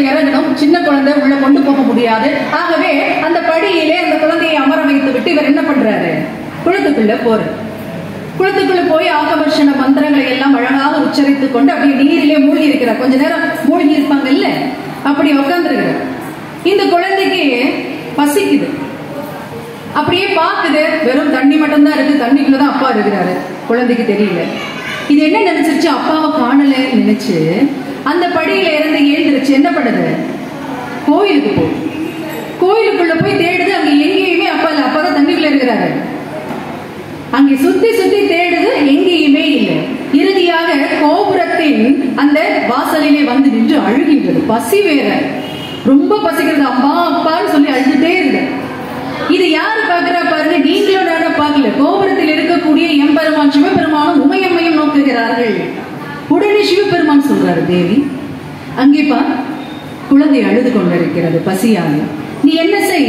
இறங்கணும். சின்ன குழந்தை உள்ள கொண்டு போக முடியாது. ஆகவே அந்த படியிலே அந்த குழந்தையை அமர வைத்து விட்டு இவர் என்ன பண்றாரு, குளத்துக்குள்ள போறார். குளத்துக்குள்ள போய் ஆகவர்ஷண மந்திரங்களை எல்லாம் அழகாக உச்சரித்துக் கொண்டு அப்படியே நீரிலே மூழ்கி இருக்கிறார். கொஞ்ச நேரம் மூழ்கி இருப்பாங்க இல்ல, அப்படி உட்கார்ந்துருக்கிறார். இந்த குழந்தைக்கு பசிக்குது. அப்படியே பாக்குது, வெறும் தண்ணி மட்டும்தான் இருக்கு, தண்ணிக்குள்ளதான் அப்பா இருக்கிறாரு. குழந்தைக்கு தெரியல. இது என்ன நினைச்சிருச்சு, அப்பாவை காணல நினைச்சு அந்த படியில இருந்து எழுந்திருச்சு என்ன பண்ணுது, கோயிலுக்கு போய் கோயிலுக்குள்ள போய் தேடுது. அங்க எங்கேயுமே அப்பா இல்ல, அப்பதான் தண்ணிக்குள்ள இருக்கிறாரு. அங்கே சுத்தி சுத்தி தேடுது, எங்கேயுமே இல்லை. இறுதியாக கோபுரத்தின் அந்த வாசலிலே வந்து நின்று அழுகின்றது. பசி வேற, ரொம்ப பசிக்கிறது. அம்மா அப்பான்னு சொல்லி அழுதுட்டே இருக்கு. இது யாரு பாக்குறா பாருங்க, நீங்களும் நானும் பார்க்கல. கோபுரத்தில் இருக்கக்கூடிய எம்பெருமான் சிவபெருமானும் உமையம்மையும் நோக்குகிறார்கள். உடனே சிவபெருமான் சொல்றாரு, தேவி அங்கே பா, குழந்தை அழுது கொண்டிருக்கிறது பசியாக. நீ என்ன செய்,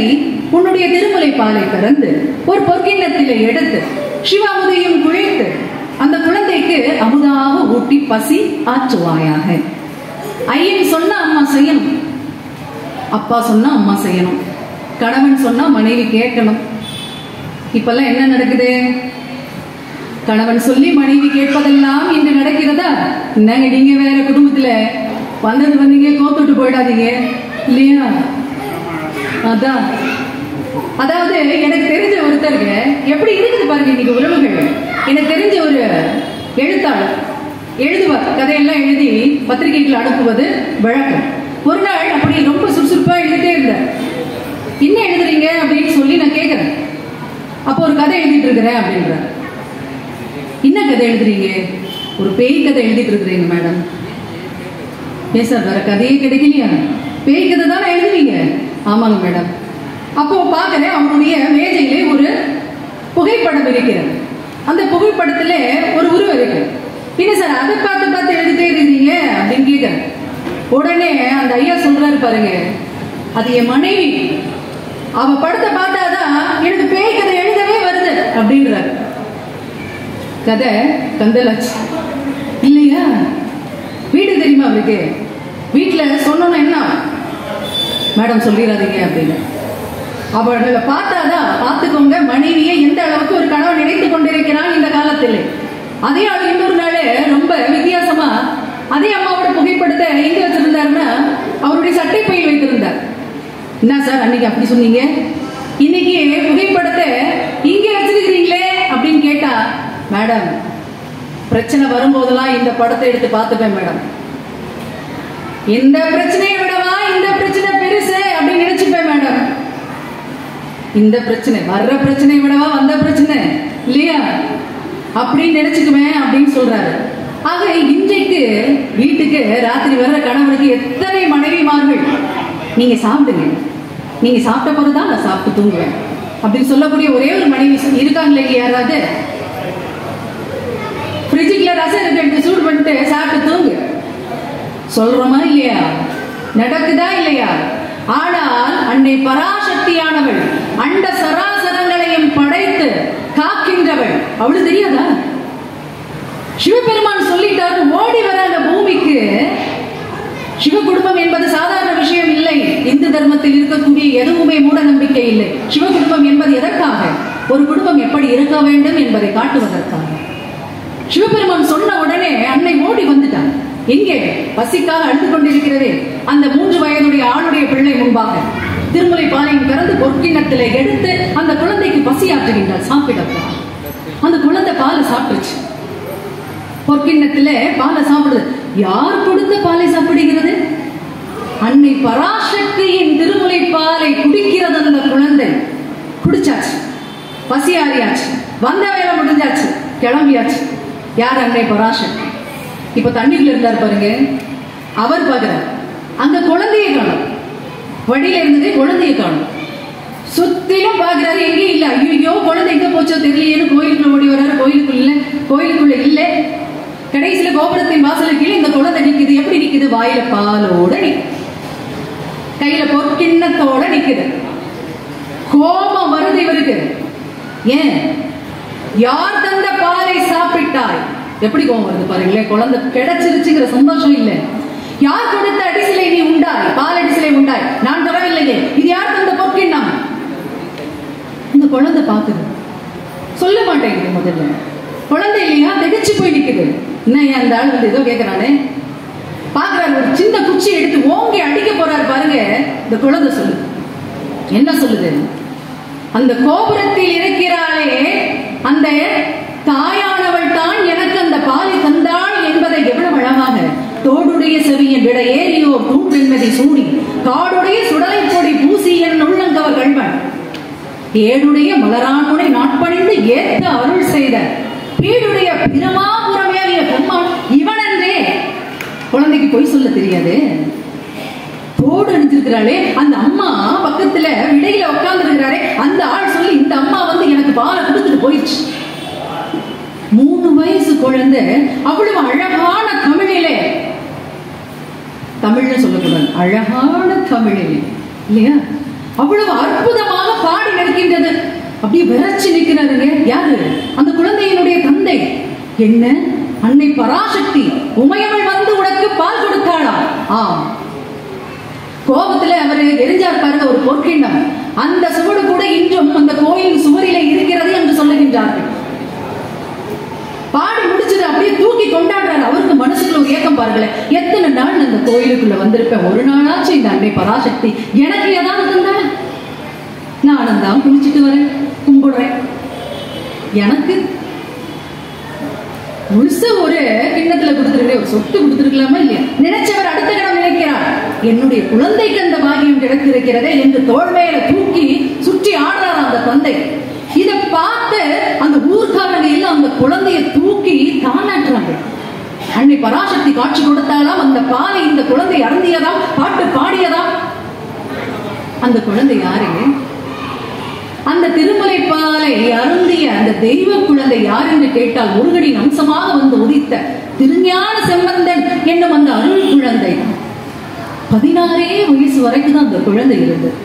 உன்னுடைய திருமலை பாலை கறந்து ஒரு பொற்கிண்ணத்திலே எடுத்து சிவாமுதையும் குழைத்து அந்த குழந்தைக்கு அமுதாக ஊட்டி பசி ஆற்றுவாயாக. ஐயன் சொன்னா அம்மா செய்யணும், அப்பா சொன்னா அம்மா செய்யணும், கணவன் சொன்னா மனைவி கேட்கணும். இப்பெல்லாம் என்ன நடக்குது, கணவன் சொல்லி மனைவி கேட்பதெல்லாம் இன்று நடக்கிறதா? என்னங்க நீங்க வேற குடும்பத்துல வந்தீங்க, கோத்துட்டு போயிடாதீங்க இல்லையா? அதான், அதாவது எனக்கு தெரிஞ்ச ஒருத்தருக்கு எப்படி இருக்குது பாருங்க இன்னைக்கு உறவுகள். எனக்கு தெரிஞ்ச ஒரு எழுத்தாளர் எழுதுவார், கதையெல்லாம் எழுதி பத்திரிகைகள் அனுப்புவது வழக்கம். ஒரு நாள் அப்படி ரொம்ப சுறுசுறுப்பா எழுதிட்டே இருந்தார். என்ன எழுதுறீங்க அப்படின்னு சொல்லி நான் கேட்கிறேன். அப்போ ஒரு கதை எழுதிட்டு இருக்கிறேன் அப்படின்ற. என்ன கதை எழுதுறீங்க? ஒரு பேய் கதை எழுதிட்டு இருக்கிறீங்க மேடம். ஏன் சார் வேற கதையே கிடைக்கலையா? பேய் கதை தானே எழுதுவீங்க? ஆமாங்க மேடம். அப்போ பாக்குறேன், அவனுடைய மேஜையிலே ஒரு புகைப்படம் இருக்கிறது. அந்த புகைப்படத்துல ஒரு உருவம் இருக்கு. என்ன சார் அதை பார்த்து பார்த்து எழுதிட்டே இருக்கீங்க அப்படின்னு கேட்கிறேன். உடனே அந்த ஐயா சொல்றாரு பாருங்க, அது என் மனைவி, அவ படத்தை பார்த்தாதான் எனக்கு பேய் கதை எழுதவே வருது அப்படின்றாரு. கதை கந்தலாச்சு இல்லையா? வீடு தெரியுமா அவருக்கு? வீட்டுல சொன்னோன்னா என்ன, மேடம் சொல்லிடாதீங்க அப்படின்னு. அவர்களை பார்த்தாதான் பார்த்துக்கோங்க மனைவியை எந்த அளவுக்கு ஒரு கணவன் நினைத்துக் கொண்டிருக்கிறான் இந்த காலத்தில். அதே ஆள் இன்னொரு நாள் ரொம்ப வித்தியாசமா அதே அம்மாவோட புகைப்படத்தை எங்க வச்சிருந்தாருன்னா அவருடைய சட்டை பையில் வைத்திருந்தார். என்ன சார் அன்னைக்கு அப்படி சொன்னீங்க, இன்னைக்கு புகைப்படத்தை இங்க வச்சிருக்கிறீங்களே அப்படின்னு கேட்டா, மேடம் பிரச்சனை வரும்போதெல்லாம் இந்த படத்தை எடுத்து பார்த்துப்பேன் மேடம். இந்த பிரச்சனையை விடவா இந்த பிரச்சனை பெருசு அப்படின்னு நினைச்சுப்பேன் மேடம். இந்த பிரச்சனை வர்ற பிரச்சனையை விடவா வந்த பிரச்சனை இல்லையா அப்படின்னு நினைச்சுக்குவேன் அப்படின்னு சொல்றாரு. ஆக இன்றைக்கு வீட்டுக்கு ராத்திரி வர்ற கணவனுக்கு எத்தனை மனைவிமார்கள், நீங்க சாப்பிடுங்க, நீங்க சாப்பிட்ட போறதான் நான் சாப்பிட்டு தூங்குவேன் அப்படின்னு சொல்லக்கூடிய ஒரே ஒரு மனைவி இருக்காங்களே யாராவது? ஃப்ரிட்ஜுக்குள்ள ரசம் இருக்கு, சூடு பண்ணிட்டு சாப்பிட்டு தூங்கு சொல்றோமா இல்லையா? நடக்குதா இல்லையா? ஆனால் அன்னை பராசக்தியானவள் அண்ட சராசரங்களையும் படைத்து காக்கின்றவள், அவளுக்கு தெரியாதா? சிவபெருமான் சொல்லிட்டாரு, ஓடி வர அந்த பூமிக்கு. சிவ குடும்பம் என்பது சாதாரண விஷயம் இல்லை. இந்து தர்மத்தில் இருக்கக்கூடிய எதுவுமே மூட நம்பிக்கை இல்லை. சிவ குடும்பம் என்பது எதற்காக? ஒரு குடும்பம் எப்படி இருக்க வேண்டும் என்பதை காட்டுவதற்காக. சிவபெருமான் சொன்ன உடனே அன்னை ஓடி வந்துட்டான். எங்கே? பசிக்காக அழுது கொண்டிருக்கிறதே அந்த 3 வயதுடைய ஆளுடைய பிள்ளை முன்பாக திருமுலை பாலையும் கறந்து பொற்கிண்ணத்திலே எடுத்து அந்த குழந்தைக்கு பசி ஆற்றுகின்றாள். சாப்பிடப்பா அந்த குழந்தை பாலை சாப்பிடுச்சு. பொற்கிண்ணத்திலே பாலை சாப்பிடுது. யார் கொடுத்த பாலை சாப்பிடுகிறது? அன்னை பராசக்தியின் திருமுலை பாலை குடிக்கிறது அந்த குழந்தை. குடிச்சாச்சு, பசி ஆறியாச்சு, வந்த வேலை முடிஞ்சாச்சு, கிளம்பியாச்சு. யார்? அன்னை பராசக்தி. இப்ப தண்ணிக்குள்ள இருந்தார் பாருங்க, அவர் பாக்குறார் அந்த குழந்தையை காணும். வழியில இருந்ததே குழந்தையை காணும். சுத்திலும் பாக்குறாரு, எங்கேயும் இல்ல. ஐயோ குழந்தை எங்க போச்சோ தெரியலையேன்னு கோயிலுக்குள்ள ஓடி வர்றாரு. கோயிலுக்குள்ள இல்ல. கடைசியில கோபுரத்தின் வாசலுக்கு கீழே இந்த குழந்தை நிக்குது. எப்படி நிக்குது? வாயில பாலோட நிக்குது, கையில பொற்கிண்ணத்தோட நிக்குது. கோபம் வருது இவருக்கு. ஏன்? யார் தந்த பாலை சாப்பிட்டாய்? எப்படி கோபம் வருது பாருங்களேன். குழந்தை கிடைச்சிருச்சுங்கிற சந்தோஷம் இல்லை. யார் கொடுத்த அடிசிலை நீ உண்டாய்? குழந்தை பாக்குது, சொல்ல மாட்டேங்குது. முதல்ல குழந்தை இல்லையா, திகச்சு போய் நிக்குது. என்ன அந்த ஆள் வந்து ஏதோ கேட்கிறானே பாக்குறாரு. ஒரு சின்ன குச்சி எடுத்து ஓங்கி அடிக்க போறாரு பாருங்க. இந்த குழந்தை சொல்லுது, என்ன சொல்லுது? அந்த கோபுரத்தில் இருக்கிறாளே அந்த தாயானவள் தான் எனக்கு அந்த பாலை தந்தாள் என்பதை எவ்வளவு அழகாக, தோடுடைய செவியன் விட ஏறியோ தூண்மதி சூடி காடுடைய சுடலை பொடி பூசி என் உள்ளங்கவர் கண்பன் ஏடுடைய மலரானுனை நாட்பணிந்து ஏற்ற அருள் செய்த பீடுடைய பிரமாபுரமேறிய பெருமாள் இவனன்றே. குழந்தைக்கு பொய் சொல்ல தெரியாது. தோடு அணிஞ்சிருக்கிறாளே அந்த அம்மா பக்கத்துல விடையில உட்கார்ந்து இருக்கிறாரே அந்த ஆள் சொல்லி இந்த அம்மா வந்து எனக்கு பாலை கொடுத்துட்டு போயிடுச்சு. 3 வயசு குழந்தை அவ்வளவு அழகான தமிழிலே, தமிழ்ல சொல்லக்கூடாது, அழகான தமிழிலே இல்லையா, அவ்வளவு அற்புதமாக பாடி நிற்கின்றது. அப்படியே விரைச்சு நிற்கிறாருங்க. யாரு? அந்த குழந்தையினுடைய தந்தை. என்ன? அன்னை பராசக்தி உமையவள் வந்து உனக்கு பால் கொடுத்தாளா? ஆம். கோபத்துல அவரு எரிஞ்சார் பாருங்க ஒரு பொற்கிண்ணம். அந்த சுவடு கூட இன்றும் அந்த கோயில் சுவரிலே இருக்கிறது என்று சொல்லுகின்றார்கள். பாடி முடிச்சது அப்படியே தூக்கி கொண்டாடுறாரு. அவருக்கு மனசுக்குள்ள ஒரு ஏக்கம் பாருங்களேன். எத்தனை நாள் அந்த கோயிலுக்குள்ள வந்திருப்பேன், ஒரு நாளாச்சும் இந்த அன்னை பராசக்தி எனக்கு ஏதாவது இருந்தா, நானும் தான் குளிச்சுட்டு வரேன், கும்பிடுறேன், எனக்கு முழுச ஒரு கிண்ணத்துல கொடுத்துருக்கே, ஒரு சொட்டு கொடுத்துருக்கலாமா இல்லையா? நினைச்சவர் அடுத்த கணம் நினைக்கிறார், என்னுடைய குழந்தைக்கு அந்த பாகியம் கிடைத்திருக்கிறதே என்று தோள் மேல தூக்கி சுற்றி ஆடுறார் அந்த தந்தை. இதை பார்த்து அந்த ஊர்க்காரங்க எல்லாம் அந்த குழந்தைய தூக்கி தானாட்டுறாங்க. அன்னை பராசக்தி காட்சி கொடுத்தாலாம், அந்த பாலை இந்த குழந்தை அருந்தியதாம், பாட்டு பாடியதாம். அந்த குழந்தை யாரு? அந்த திருமலை பாலை அருந்திய அந்த தெய்வ குழந்தை யார் என்று கேட்டால் முருகனின் அம்சமாக வந்து உதித்த திருஞான செம்பந்தன் என்னும் அந்த அருள் குழந்தை. 16 வயசு வரைக்கும் தான் அந்த குழந்தை இருந்தது.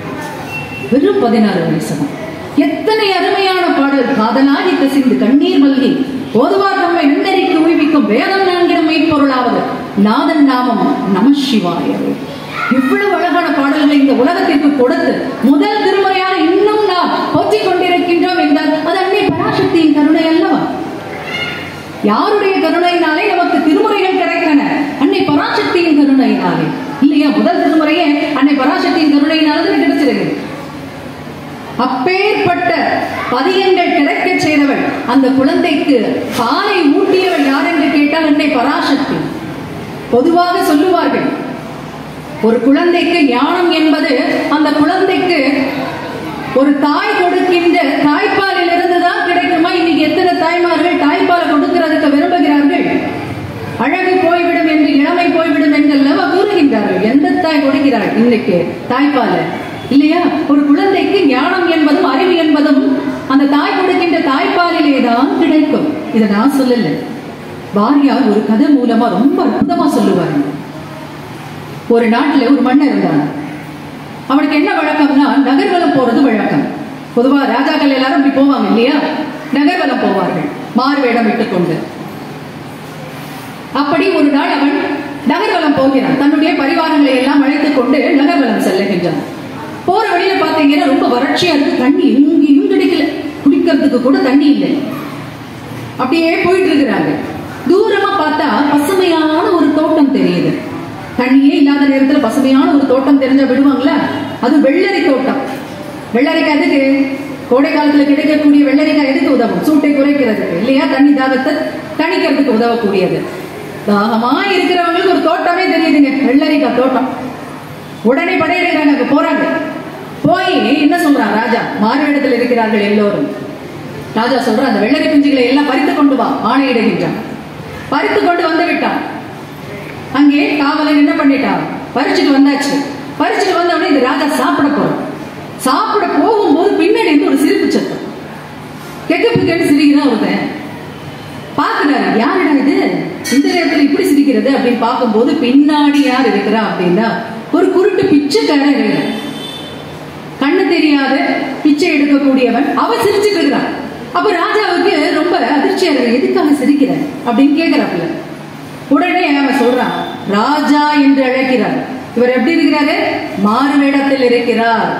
வெறும் 16 வயசு தான். எத்தனை அருமையான பாடல்! காதலாகி கசிந்து கண்ணீர் மல்கி ஓதுவார் நம்மை நன்னெறிக்கு உய்விக்கும் வேதம் நான்கிற மெய்ப்பொருளாவது நாதன் நாமம் நம சிவாயவே. இவ்வளவு அழகான பாடல்களை இந்த உலகத்திற்கு கொடுத்து முதல் திருமுறையாக இன்னும் நாம் போற்றிக் கொண்டிருக்கின்றோம் என்றால் அது அன்னை பராசக்தியின் கருணை அல்லவா? யாருடைய கருணையினாலே நமக்கு திருமுறைகள் கிடைத்தன? அன்னை பராசக்தியின் கருணையினாலே இல்லையா? முதல் திருமுறையே அன்னை பராசக்தியின் கருணையினால்தான் கிடைச்சிருக்கு. அப்பேற்பட்ட பதியங்கள் கிடைக்க செய்தவள், அந்த குழந்தைக்கு பாலை ஊட்டியவள் யார் என்று கேட்டால் அன்னை பராசக்தி. பொதுவாக சொல்லுவார்கள், ஒரு குழந்தைக்கு ஞானம் என்பது அந்த குழந்தைக்கு ஒரு தாய் கொடுக்கின்ற தாய்ப்பாலில் இருந்துதான் கிடைக்குமா? இன்னைக்கு எத்தனை தாய்மார்கள் தாய்ப்பால் கொடுக்கிறதுக்கு விரும்புகிறார்கள்? அழகு போய்விடும் என்று, இளமை போய்விடும் என்றல்லவா கூறுகின்றார்கள். எந்த தாய் கொடுக்கிறாள் இன்னைக்கு தாய்ப்பால்? இல்லையா? ஒரு குழந்தைக்கு ஞானம் என்பதும் அறிவு என்பதும் அந்த தாய் கொடுக்கின்ற தாய்ப்பாலிலேதான் கிடைக்கும். இதை நான் சொல்லல, பாரியார் ஒரு கதை மூலமா ரொம்ப அற்புதமா சொல்லுவாரு. ஒரு நாட்டுல ஒரு மன்னர் இருந்தான். அவனுக்கு என்ன வழக்கம்னா நகர்வலம் போறது வழக்கம். பொதுவா ராஜாக்கள் எல்லாரும் இப்படி போவாங்க இல்லையா? நகர்வலம் போவார்கள் மாறுவேடம் இட்டுக்கொண்டு. அப்படி ஒரு நாள் அவன் நகர்வலம் போகிறான். தன்னுடைய பரிவாரங்களை எல்லாம் அழைத்துக் கொண்டு நகர்வலம் செல்லுகின்றான். போற வழியில பாத்தீங்கன்னா ரொம்ப வறட்சியா இருக்கு. தண்ணி எங்கேயும் கிடைக்கல, குடிக்கிறதுக்கு கூட தண்ணி இல்லை. அப்படியே போயிட்டு இருக்கிறாங்க. தூரமா பார்த்தா பசுமையான ஒரு தோட்டம் தெரியுது. தண்ணியே இல்லாத நேரத்துல பசுமையான ஒரு தோட்டம் தெரிஞ்சா விடுவாங்களா? அது வெள்ளரி தோட்டம். வெள்ளரிக்காய் எதுக்கு? கோடை காலத்துல கிடைக்கக்கூடிய வெள்ளரிக்காய் எதுக்கு உதவும்? சூட்டை குறைக்கிறதுக்கு இல்லையா? தண்ணி தாகத்தை தணிக்கிறதுக்கு உதவக்கூடியது. தாகமா இருக்கிறவங்களுக்கு ஒரு தோட்டமே தெரியுதுங்க, வெள்ளரிக்காய் தோட்டம். உடனே படையெடுக்கிறாங்க, அங்க போறாங்க. போய் என்ன சொல்றான் ராஜா? மாறுவேடத்தில் இருக்கிறார்கள் எல்லோரும். ராஜா சொல்ற, அந்த வெள்ளரி பிஞ்சுகளை எல்லாம் பறித்து கொண்டு வா, ஆணையிடுகின்றான். பறித்து கொண்டு வந்து விட்டான். அங்கே காவலன் என்ன பண்ணிட்டான்? பறிச்சுட்டு வந்தாச்சு. பறிச்சுட்டு வந்தவனே இந்த ராஜா சாப்பிட போறான். சாப்பிட போகும்போது பின்னாடி இருந்து ஒரு சிரிப்பு சத்தம். கெட்டு சிரிக்கிறான் ஒருத்தன். பாக்குறாரு, யாருடா இது இந்த நேரத்தில் இப்படி சிரிக்கிறது அப்படின்னு பார்க்கும்போது பின்னாடி யார் இருக்கிறா அப்படின்னா ஒரு குருட்டு பிச்சைக்காரன் இருக்கிறான். கண்ணு தெரியாத பிச்சை எடுக்கக்கூடியவன். அவன் சிரிச்சுட்டு இருக்கிறான். அப்ப ராஜாவுக்கு ரொம்ப அதிர்ச்சியா இருக்கு. எதுக்காக சிரிக்கிற அப்படின்னு கேட்கிறாப்புல. உடனே அவன் சொல்றான், ராஜா என்று அழைக்கிறார். இவர் எப்படி இருக்கிறாரு? மாறு வேடத்தில் இருக்கிறார்.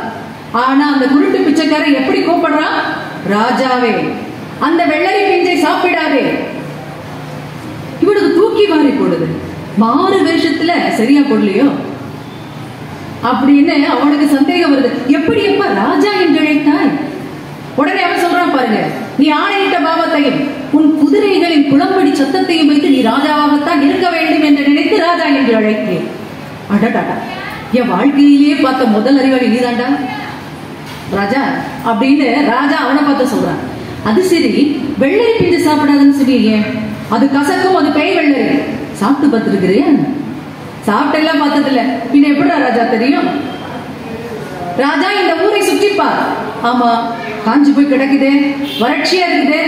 ஆனா அந்த குருட்டு பிச்சைக்காரன் எப்படி கூப்பிடுறான்? ராஜாவே, அந்த வெள்ளரி பிஞ்சை சாப்பிடாதே. இவனுக்கு தூக்கி வாரி போடுது. மாறு வேஷத்துல சரியா போடலையோ அப்படின்னு அவனுக்கு சந்தேகம் வருது. எப்படி எப்ப ராஜா என்று அழைத்தாய்? உடனே அவன் சொல்றான் பாருங்க, நீ ஆணையிட்ட பாவத்தையும் உன் குதிரைகளின் குளம்படி சத்தத்தையும் வைத்து நீ ராஜாவாகத்தான் இருக்க வேண்டும் என்று நினைத்து ராஜா என்று அழைத்தேன். அடடாடா, என் வாழ்க்கையிலேயே பார்த்த முதல் அறிவாளி நீதாண்டா ராஜா அப்படின்னு ராஜா அவனை பார்த்து சொல்றான். அது சரி, வெள்ளரி பிஞ்சு சாப்பிடாதுன்னு சொல்லியே, அது கசக்கும், அது பேய் வெள்ளரி. சாப்பிட்டு பார்த்துருக்கிறேன்? சாப்பிட்டு எல்லாம் பார்த்தது இல்ல, பின்ன எப்படிடா ராஜா தெரியும்? ராஜா, இந்த ஊரை சுற்றிப்பார். ஆமா, காஞ்சி போய் கிடக்குது, வறட்சியா இருக்குது.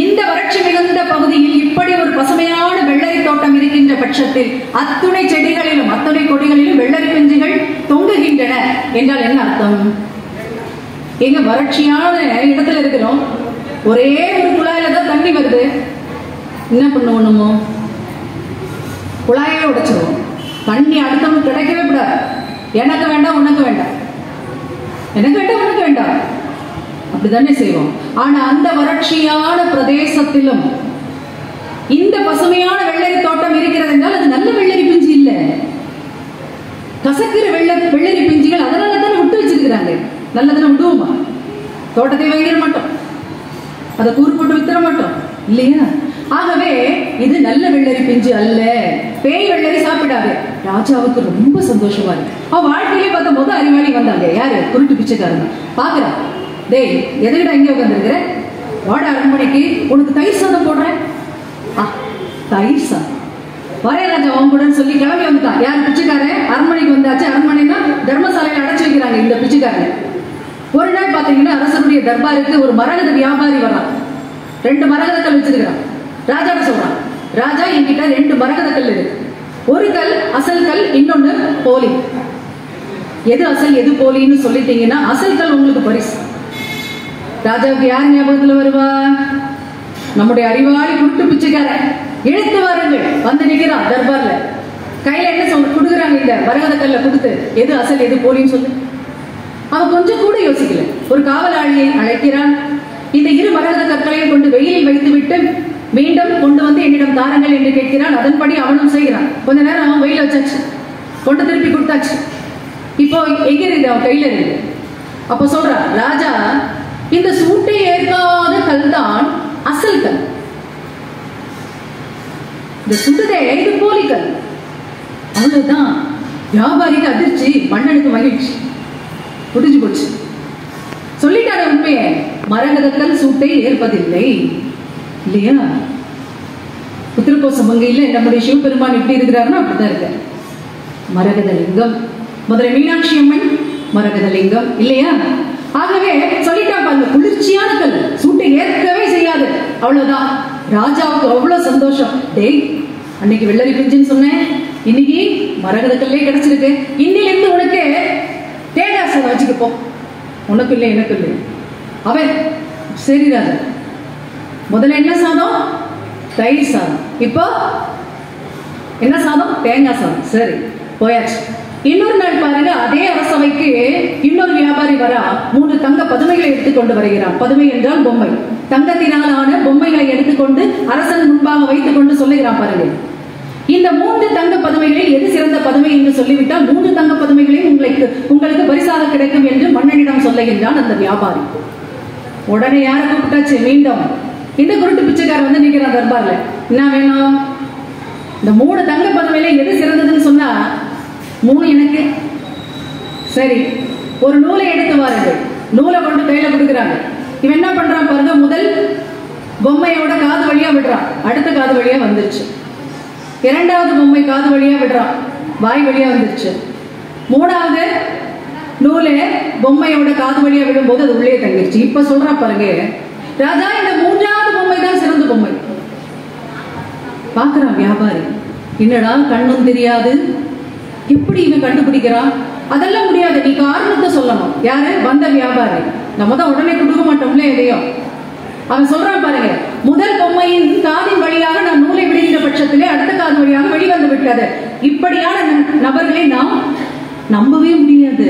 இந்த வறட்சி மிகுந்த பகுதியில் இப்படி ஒரு பசுமையான வெள்ளரி தோட்டம் இருக்கின்ற பட்சத்தில் அத்துணை செடிகளிலும் அத்துணை கொடிகளிலும் வெள்ளரி பிஞ்சுகள் தொங்குகின்றன என்றால் என்ன அர்த்தம்? எங்க வறட்சியான இடத்துல இருக்கிறோம், ஒரே ஒரு குழாயில தான் தண்ணி வருது. என்ன பண்ணுவோம்? குழாயே உடைச்சிருவோம். தண்ணி அடுத்தவங்க கிடைக்கவே கூடாது. எனக்கு வேண்டாம், உனக்கு வேண்டாம், எனக்கு வேண்டாம், உனக்கு வேண்டாம், அப்படித்தானே செய்வோம். ஆனா அந்த வறட்சியான பிரதேசத்திலும் இந்த பசுமையான வெள்ளரி தோட்டம் இருக்கிறது என்றால் அது நல்ல வெள்ளரி பிஞ்சு இல்ல, கசக்கிற வெள்ளரி பிஞ்சுகள். அதனால தானே விட்டு வச்சிருக்கிறாங்க. நல்லதுன்னு விடுவோமா? தோட்டத்தை வாங்கிட மாட்டோம், அதை கூறு போட்டு வித்துற மாட்டோம் இல்லையா? ஆகவே இது நல்ல வெள்ளரி பிஞ்சு அல்ல, பேய் வெள்ளரி சாப்பிடாது. ராஜாவுக்கு ரொம்ப சந்தோஷமா இருக்கு. அவன் வாழ்க்கையிலே பார்த்த போது அறிவாளி வந்தாங்க. யாரு? குருட்டு பிச்சைக்காரங்க. பாக்குறான், டேய் எதுக்கிட்ட இங்கே உட்காந்துருக்கிற? வாட அரண்மனைக்கு, உனக்கு தயிர் சாதம் போடுறேன். தயிர் சாதம் வரே ராஜா அவன் கூட சொல்லி கிளம்பி வந்துட்டான். யார்? பிச்சைக்காரன். அரண்மனைக்கு வந்தாச்சு. அரண்மனைனா தர்மசாலையில அடைச்சு வைக்கிறாங்க இந்த பிச்சைக்காரன். ஒரு நாள் பாத்தீங்கன்னா அரசனுடைய தர்பாருக்கு ஒரு மரகத வியாபாரி வரான். 2 மரகத கல் வச்சிருக்கிறான். ராஜா சொல்றான், ராஜா என்கிட்ட 2 மரகத கல் இருக்கு. ஒரு கல் அசல் கல், இன்னொன்னு போலி. எது அசல் எது போலின்னு சொல்லிட்டீங்கன்னா அசல் கல் உங்களுக்கு பரிசு. ராஜாவுக்கு யார் ஞாபகத்துல வருவா? நம்முடைய அறிவாளி குருட்டு பிச்சைக்காரன். இழுத்து வாருங்கள் வந்து நிக்கிறான் தர்பார்ல. கையில என்ன சொல்ல கொடுக்குறாங்க? இந்த மரகத கல்ல கொடுத்து எது அசல் எது போலின்னு சொல்லு. அவன் கொஞ்சம் கூட யோசிக்கல. ஒரு காவலாளியை அழைக்கிறான். இந்த 2 மரகத கற்களையும் கொண்டு வெயிலில் வைத்து விட்டு மீண்டும் கொண்டு வந்து என்னிடம் தாருங்கள் என்று கேட்கிறான். அதன்படி அவனும் செய்கிறான். கொஞ்ச நேரம் அவன் வெயில வச்சாச்சு, கொண்டு திருப்பி கொடுத்தாச்சு. இப்போ எங்க இருக்கு? அவன் கையில இருக்கு. அப்ப சொல்றான் ராஜா, இந்த சூட்டை ஏற்காத கல் தான் அசல் கல், இந்த சுடுதே இது போலி கல். அவ்வளவுதான். வியாபாரிக்கு அதிர்ச்சி, மன்னனுக்கு மகிழ்ச்சி. முடிஞ்சு போச்சு. சொல்லிட்டாரு உண்மையே, மரகதக்கல் சூட்டை ஏற்பதில்லை இல்லையா? உத்திரகோச மங்கையில நம்முடைய சிவபெருமான் எப்படி இருக்கிறாருன்னா அப்படிதான் இருக்க. மரகத லிங்கம். மதுரை மீனாட்சி அம்மன் மரகத லிங்கம் இல்லையா? ஆகவே சொல்லிட்டா பாருங்க, குளிர்ச்சியான கல், சூட்டை ஏற்கவே செய்யாது. அவ்வளவுதான். ராஜாவுக்கு அவ்வளவு சந்தோஷம். டேய், அன்னைக்கு வெள்ளரி பிஞ்சுன்னு சொன்னேன், இன்னைக்கு மரகத கல்லே கிடைச்சிருக்கு. இன்னிலிருந்து உனக்கு தேங்காய் சாதம் வச்சுக்கப்போ. உனக்கு இல்லை எனக்கு இல்லை. அவன் சரி ராஜா, முதல்ல என்ன சாதம்? தயிர் சாதம். இப்போ என்ன சாதம்? தேங்காய் சாதம். சரி, போயாச்சு. இன்னொரு நாள் பாருங்க, அதே அரசவைக்கு இன்னொரு வியாபாரி வரா. 3 தங்க பதுமைகளை எடுத்துக்கொண்டு வருகிறான். பதுமை என்றால் பொம்மை. தங்கத்தினாலான பொம்மைகளை எடுத்துக்கொண்டு அரசன் முன்பாக வைத்துக் கொண்டு சொல்லுகிறான் பாருங்க, இந்த 3 தங்க பதுமைகளில் எது சிறந்த பதுமை என்று சொல்லிவிட்டால் 3 தங்க பதுமைகளையும் உங்களுக்கு பரிசாக கிடைக்கும் என்று மன்னனிடம் சொல்லுகின்றான் அந்த வியாபாரி. உடனே யாரை கூப்பிட்டாச்சு? மீண்டும் இந்த குருட்டு பிச்சைக்காரர் வந்து நிற்கிறான் தர்பார்ல. என்ன வேணும்? இந்த 3 தங்க பதுமையில எது சிறந்ததுன்னு சொன்னா 3 எனக்கு. சரி, ஒரு நூலை எடுத்து வாருங்கள். நூலை கொண்டு கையில கொடுக்குறாங்க. இவன் என்ன பண்றான் பாருங்க, முதல் பொம்மையோட காது வழியா விடுறான், அடுத்த காது வழியா வந்துருச்சு. 2வது பொம்மை காது வழியா விடுறான், வாய் வழியா வந்துருச்சு. 3வது நூலே பொம்மையோட காது வழியா விடும்போது அது உள்ளே தங்கிருச்சு. இப்ப சொல்றான் பாருங்க ராஜா, இந்த 3வது பொம்மை தான் சிறந்த பொம்மை. பாக்குறான் வியாபாரி, என்னடா கண்ணும் தெரியாது, எப்படி இவன் கண்டுபிடிக்கிறான்? அதெல்லாம் முடியாது, நீ காரணத்தை சொல்லணும். யாரு? வந்த வியாபாரி. நம்ம தான் உடனே கொடுக்க மாட்டோம்ல எதையும். அவன் சொல்றான் பாருங்க, முதல் பொம்மையின் காதின் வழியாக நான் நூலை விடுகின்ற பட்சத்திலே அடுத்த காது வழியாக வெளிவந்து விட்டது. இப்படியான நபர்களை நாம் நம்பவே முடியாது.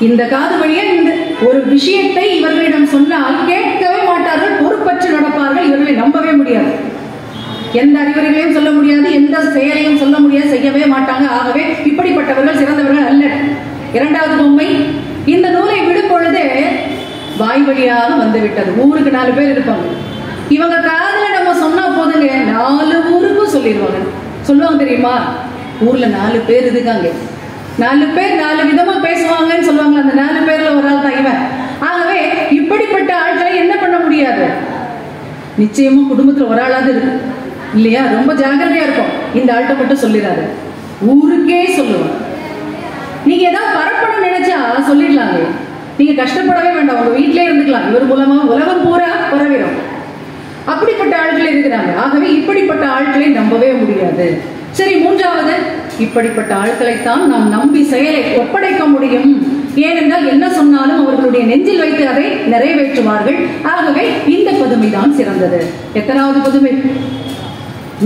இந்த காது வழியா இந்த ஒரு விஷயத்தை இவர்களிடம் சொன்னால் கேட்கவே மாட்டார்கள், பொறுப்பற்று நடப்பார்கள். இவர்களை நம்பவே முடியாது, எந்த அறிவுரைகளையும் சொல்ல முடியாது, எந்த செயலையும் சொல்ல முடியாது, செய்யவே மாட்டாங்க. ஆகவே இப்படிப்பட்டவர்கள் சிறந்தவர்கள் அல்ல. இரண்டாவது பொம்மை, இந்த நூலை விடும் பொழுது வாய் வழியாக வந்துவிட்டது. ஊருக்கு 4 பேர் இருப்பாங்க, இவங்க காதுல நம்ம சொன்னா போதுங்க 4 ஊருக்கும் சொல்லிடுவாங்க. சொல்லுவாங்க தெரியுமா, ஊர்ல 4 பேர் இருக்காங்க, 4 பேர் 4 விதமா பேசுவாங்கன்னு சொல்லுவாங்க. அந்த 4 பேர்ல ஒரு ஆள் தான் இவன். ஆகவே இப்படிப்பட்ட ஆட்களை என்ன பண்ண முடியாது, நிச்சயமா குடும்பத்துல ஒரு ஆளாவது இருக்கு இல்லையா, ரொம்ப ஜாக்கிரதையா இருக்கும். இந்த ஆள்கிட்ட மட்டும் சொல்லிடாது, ஊருக்கே சொல்லுவாங்க. நீங்க ஏதாவது பரப்பணும் நினைச்சா சொல்லிடலாங்க, நீங்க கஷ்டப்படவே வேண்டாம், உங்க வீட்டிலே இருந்துக்கலாம். இவர் மூலமா உலகம் பூரா பரவிடும். அப்படிப்பட்ட ஆட்கள் இருக்கிறாங்க. ஆகவே இப்படிப்பட்ட ஆட்களை நம்பவே முடியாது. சரி, மூன்றாவது, இப்படிப்பட்ட ஆட்களைத்தான் நாம் நம்பி செயலை ஒப்படைக்க முடியும். ஏனென்றால் என்ன சொன்னாலும் அவர்களுடைய நெஞ்சில் வைத்து அதை நிறைவேற்றுவார்கள். ஆகவே இந்த பதுமை தான் சிறந்தது. எத்தனாவது பதுமை?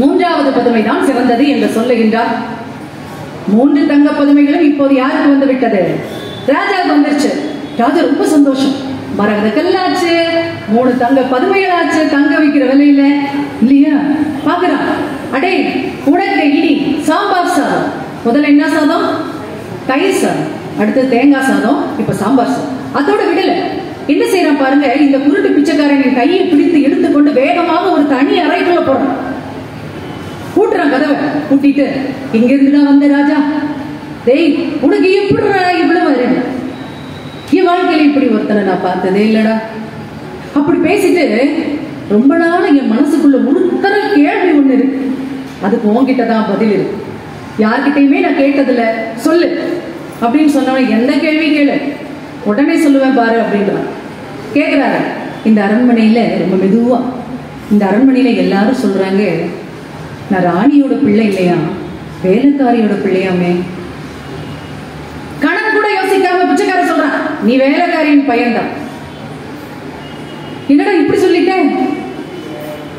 மூன்றாவது பதுமை தான் சிறந்தது என்று சொல்லுகின்றார். 3 தங்க பதுமைகளும் இப்போது யாருக்கு வந்து விட்டது? ராஜாவுக்கு வந்துருச்சு. ராஜா ரொம்ப சந்தோஷம். மரகத கல்லாச்சு, 3 தங்க பதுமைகள் ஆச்சு, தங்க வைக்கிற விலையில இல்லையா. பாக்குறான், அடே உனக்கு இடி சாம்பார் சாதம். முதல்ல என்ன சாதம்? தயிர் சாதம், அடுத்து தேங்காய் சாதம், இப்ப சாம்பார் சாதம். அதோட விடல, என்ன செய்யறான் பாருங்க, இந்த குருட்டு பிச்சைக்காரன் கையை பிடித்து எடுத்துக்கொண்டு வேகமாக ஒரு தனி அறைக்குள்ள போறான். கூட்டுறான் கதவை, கூட்டிட்டு, இங்க இருந்துதான் வந்த ராஜா, டேய் உனக்கு எப்படி இவ்வளவு வரேன், என் வாழ்க்கையில இப்படி ஒருத்தனை நான் பார்த்ததே இல்லடா. அப்படி பேசிட்டு ரொம்ப நாள் என் மனசுக்குள்ள உருத்தர கேள்வி ஒண்ணு இருக்கு, அதுக்கு உன்கிட்டதான் பதில் இருக்கு, யார்கிட்டயுமே நான் கேட்டதில்ல, சொல்லு அப்படின்னு சொன்னவன், எந்த கேள்வி கேளு உடனே சொல்லுவேன் பாரு அப்படின்றான். கேட்கிறாரு. இந்த அரண்மனையில ரொம்ப மெதுவா, இந்த அரண்மனையில எல்லாரும் சொல்றாங்க, நான் ராணியோட பிள்ளை இல்லையா, வேலைக்காரியோட பிள்ளையாமே. கணக்கு கூட யோசிக்காம பிச்சைக்கார சொல்றான், நீ வேலைக்காரியின் பையன்தான். என்னடா இப்படி சொல்லிட்டேன்?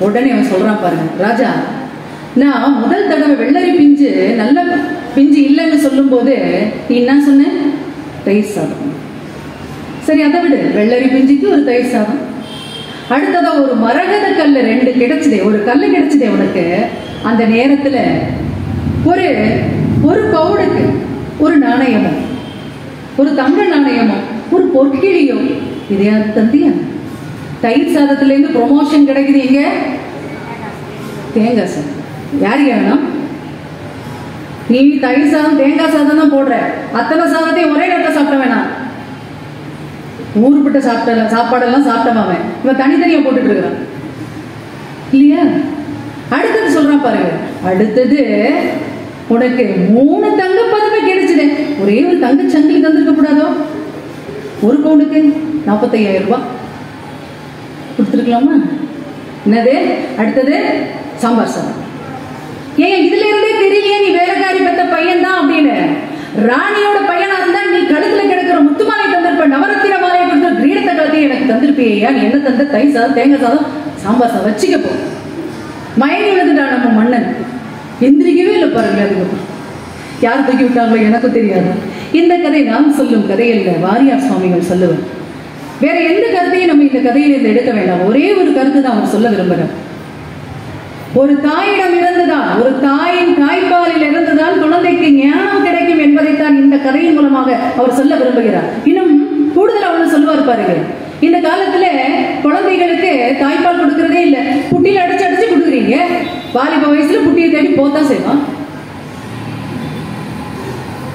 உடனே அவன் சொல்றான் பாருங்க, ராஜா நான் முதல் தடவை வெள்ளரி பிஞ்சு நல்ல பிஞ்சு இல்லைன்னு சொல்லும் போது நீ என்ன சொன்ன? தயிர் சாதம். சரி, அதை விடு, வெள்ளரி பிஞ்சுக்கு ஒரு தயிர் சாதம். அடுத்ததா ஒரு மரகத கல்லு 2 கிடைச்சதே, ஒரு கல்லு கிடைச்சதே உனக்கு. அந்த நேரத்துல ஒரு பவுனுக்கு ஒரு நாணயமோ, ஒரு தங்க நாணயமோ, ஒரு பொற்கிழியோ, இதையா தந்தியா? தயிர் சாதத்துல இருந்து ப்ரொமோஷன் கிடைக்குது எங்க? தேங்காய் சாதம். யாரு வேணும்? நீ தயிர் சாதம் தேங்காய் சாதம் தான் போடுற, அத்தனை சாதத்தையும் ஒரே நேரத்தை சாப்பிட வேணாம். ஊருப்பட்ட சாப்பாடெல்லாம் சாப்பிட்டவன் இவன் தனித்தனியா போட்டுட்டு இருக்கிறான் இல்லையா. அடுத்தது சொல்றான் பாருங்க, அடுத்தது உனக்கு 3 தங்க பதுமை கிடைச்சது, ஒரே ஒரு தங்க சங்கிலி தந்திருக்க கூடாதோ? ஒரு பவுனுக்கு 45,000 ரூபாய் கொடுத்துருக்கலாமா? என்னது? அடுத்தது சாம்பார் சாதம். ஏன் இதுல இருந்தே தெரியலையே நீ வேலைக்காரி பெற்ற பையன் தான் அப்படின்னு? ராணியோட பையனா இருந்தா நீ கழுத்துல கிடக்கிற முத்துமாலை தந்திருப்ப, நவரத்தின மாலையை கொடுத்து கிரீடத்தை கலத்தி எனக்கு தந்திருப்பியா? நீ என்ன தந்த? தயிர் சாதம் தேங்காய் சாதம் சாம்பார் சாதம் வச்சுக்க போ. மயங்கி விழுந்துட்டான் நம்ம மன்னன், எந்திரிக்கவே இல்லை பாருங்க. அதுக்கு யார் தூக்கி விட்டாங்களோ எனக்கும் தெரியாது. இந்த கதை நாம் சொல்லும் கதை அல்ல, வாரியார் சுவாமிகள் சொல்லுவார். வேற எந்த கருத்தையும் நம்ம இந்த கதையிலிருந்து எடுக்க வேண்டாம். ஒரே ஒரு கருத்து தான் அவர் சொல்ல விரும்புகிறார். ஒரு தாயிடம் இருந்துதான், ஒரு தாயின் தாய்ப்பாலில் இருந்துதான் குழந்தைக்கு ஞானம் கிடைக்கும் என்பதைத்தான் இந்த கதையின் மூலமாக அவர் சொல்ல விரும்புகிறார். இன்னும் கூடுதல் அவனு சொல்லுவார் பாருங்க, இந்த காலத்துல குழந்தைகளுக்கு தாய்ப்பால் கொடுக்கறதே இல்லை, புட்டியில அடிச்சு கொடுக்குறீங்க. வாலிப வயசுல புட்டியை தேடி போத்தான் செய்வான்.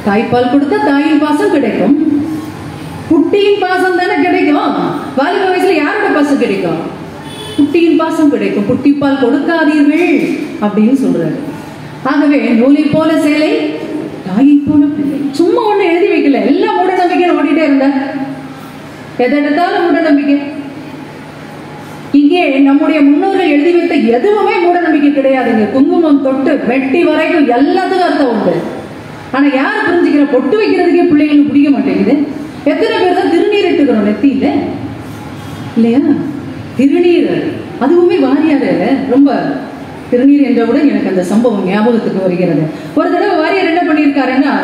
தாய்ப்பால் கொடுத்தா தாயின் பாசம் கிடைக்கும், புட்டியின் பாசம் தானே கிடைக்கும். வாலிப வயசுல யாரோட பாசம் கிடைக்கும்? புட்டியின் பாசம் கிடைக்கும். புட்டிப்பால் கொடுக்காதீர்கள் அப்படின்னு சொல்றாரு. ஆகவே நூலை போல சேலை, தாயை போல பிள்ளை. சும்மா ஒண்ணு எழுதி வைக்கல, எல்லாம் மூட நம்பிக்கைன்னு ஓடிட்டே இருந்த, எதை எடுத்தாலும் மூட நம்பிக்கை. இங்கே நம்முடைய முன்னோர்கள் எழுதி வைத்த எதுவுமே மூட நம்பிக்கை கிடையாதுங்க. குங்குமம் தொட்டு வெட்டி வரைக்கும் எல்லாத்துக்கும் அர்த்தம் உண்டு. ஆனா யாரு புரிஞ்சுக்கிற? பொட்டு வைக்கிறதுக்கே பிள்ளைகளுக்கு பிடிக்க மாட்டேங்குது. எத்தனை பேர் தான் திருநீர் இட்டுக்கிறோம் நெத்தியில இல்லையா? திருநீர், அதுவுமே வாரியார் ரொம்ப திருநீர் என்றவுடன் எனக்கு அந்த சம்பவம் ஞாபகத்துக்கு வருகிறது. ஒரு தடவை வாரியார் என்ன பண்ணியிருக்காருன்னா,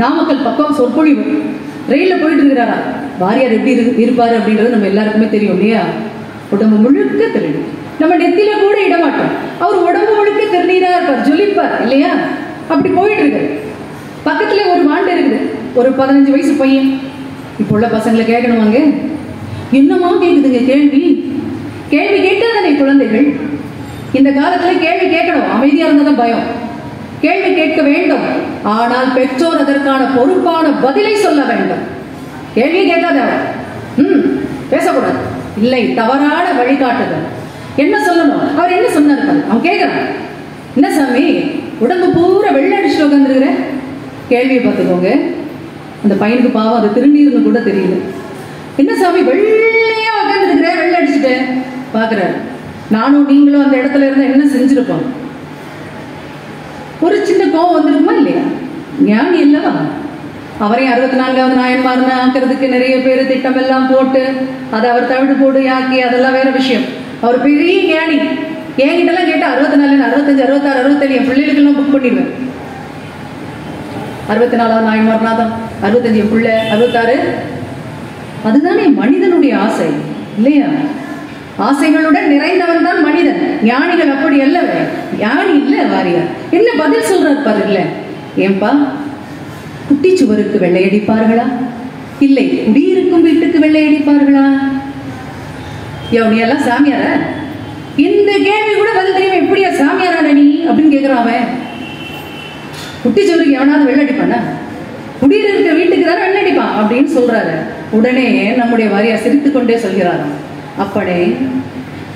நாமக்கல் பக்கம் சொற்பொழிவு ரயில்ல போயிட்டு இருக்கிறாரா, வாரியார் எப்படி இருப்பாரு அப்படின்றது நம்ம எல்லாருக்குமே தெரியும் இல்லையா? உடம்பு முழுக்க திருநீர், நம்ம நெத்தில கூட இடமாட்டோம், அவர் உடம்பு முழுக்க திருநீரா இருப்பார், ஜொலிப்பார் இல்லையா? அப்படி போயிட்டு இருக்கு. பக்கத்துல ஒரு மாண்டு இருக்குது, ஒரு 15 வயசு பையன். இப்போ உள்ள பசங்களை கேட்கணுமாங்க, என்னமா கேக்குதுங்க கேள்வி? கேள்வி கேட்டாதானே குழந்தைகள். இந்த காலத்துல கேள்வி கேட்கணும், அமைதியா இருந்ததான் பயம். கேள்வி கேட்க வேண்டும், ஆனால் பெற்றோர் அதற்கான பொறுப்பான பதிலை சொல்ல வேண்டும். கேள்வி கேட்காத பேசக்கூடாது, இல்லை, தவறான வழிகாட்டுதல். என்ன சொல்லணும்? அவர் என்ன சொன்னார்? அவன் கேட்கிறான், என்ன சாமி உடம்பு பூரா வெள்ளை அடிச்சுட்டு உட்காந்துருக்கிற? கேள்வியை பார்த்துக்கோங்க. அந்த பையனுக்கு பாவம் அது திருநீர்னு கூட தெரியல. என்ன சாமி வெள்ளையா உட்காந்துருக்கிற, வெள்ளை அடிச்சுட்டு பாக்குறாரு. நானும் நீங்களும் அந்த இடத்துல இருந்தா என்ன செஞ்சிருப்போம்? ஒரு சின்ன கோவம் வந்திருக்குமா இல்லையா? ஞானி இல்லவா? அவரையும் 64வது நாயன்மார்னு ஆக்கிறதுக்கு நிறைய பேர் திட்டம் எல்லாம் போட்டு அதை அவர் தவிடு போடு ஆக்கி, அதெல்லாம் வேற விஷயம். அவர் பெரிய ஞானி. என்கிட்டலாம் கேட்டா 64, 65, 66, 67 என் பிள்ளைகளுக்கெல்லாம் புக் பண்ணிடுவேன். 64வது நாயன்மார்னா தான் 65 என் பிள்ளை, 66. அதுதானே மனிதனுடைய ஆசை இல்லையா? ஆசைகளுடன் நிறைந்தவன் தான் மனிதன். ஞானிகள் அப்படி அல்லவே. ஞானி இல்ல வாரியார். என்ன பதில் சொல்றாரு பாரு. இல்ல ஏன்பா, குட்டி சுவருக்கு வெள்ளையடிப்பார்களா, இல்லை குடியிருக்கும் வீட்டுக்கு வெள்ளையடிப்பார்களா? நீ எல்லாம் சாமியார? இந்த கேள்வி கூட பதில் தெரியும். எப்படியா சாமியாரான நீ அப்படின்னு கேட்கிறான் அவன். குட்டி சுவருக்கு எவனாவது வெள்ளடிப்பானா? குடியிருக்கிற வீட்டுக்கு தானே வெள்ளடிப்பான் அப்படின்னு சொல்றாரு. உடனே நம்முடைய வாரியார் சிரித்துக் கொண்டே சொல்கிறாராம், அப்பனே,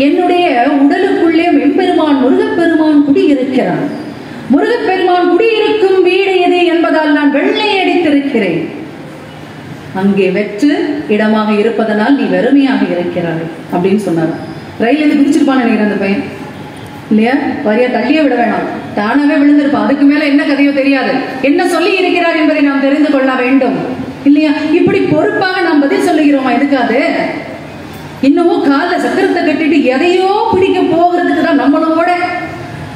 என்னுடைய உடலுக்குள்ளே மெம்பெருமான் முருகப்பெருமான் குடியிருக்கிறான். முருகப்பெருமான் குடியிருக்கும் வீடு எது என்பதால் நான் வெள்ளை அடித்திருக்கிறேன். அங்கே வெற்று இடமாக இருப்பதனால் நீ வெறுமையாக இருக்கிறாய் அப்படின்னு சொன்னார். ரயில் இருந்து குதிச்சிருப்பான்னு நினைக்கிறேன் அந்த பையன் இல்லையா? வாரியா தள்ளியே விட வேணாம், தானாவே விழுந்திருப்பான். அதுக்கு மேல என்ன கதையோ தெரியாது. என்ன சொல்லி இருக்கிறார் என்பதை நாம் தெரிந்து கொள்ள வேண்டும் இல்லையா? இப்படி பொறுப்பாக நாம் பதில் சொல்லுகிறோமா? எதுக்காது? இன்னமும் காலில் சக்கரத்தை கட்டிட்டு எதையோ பிடிக்க போகிறதுக்கு தான் நம்மளோட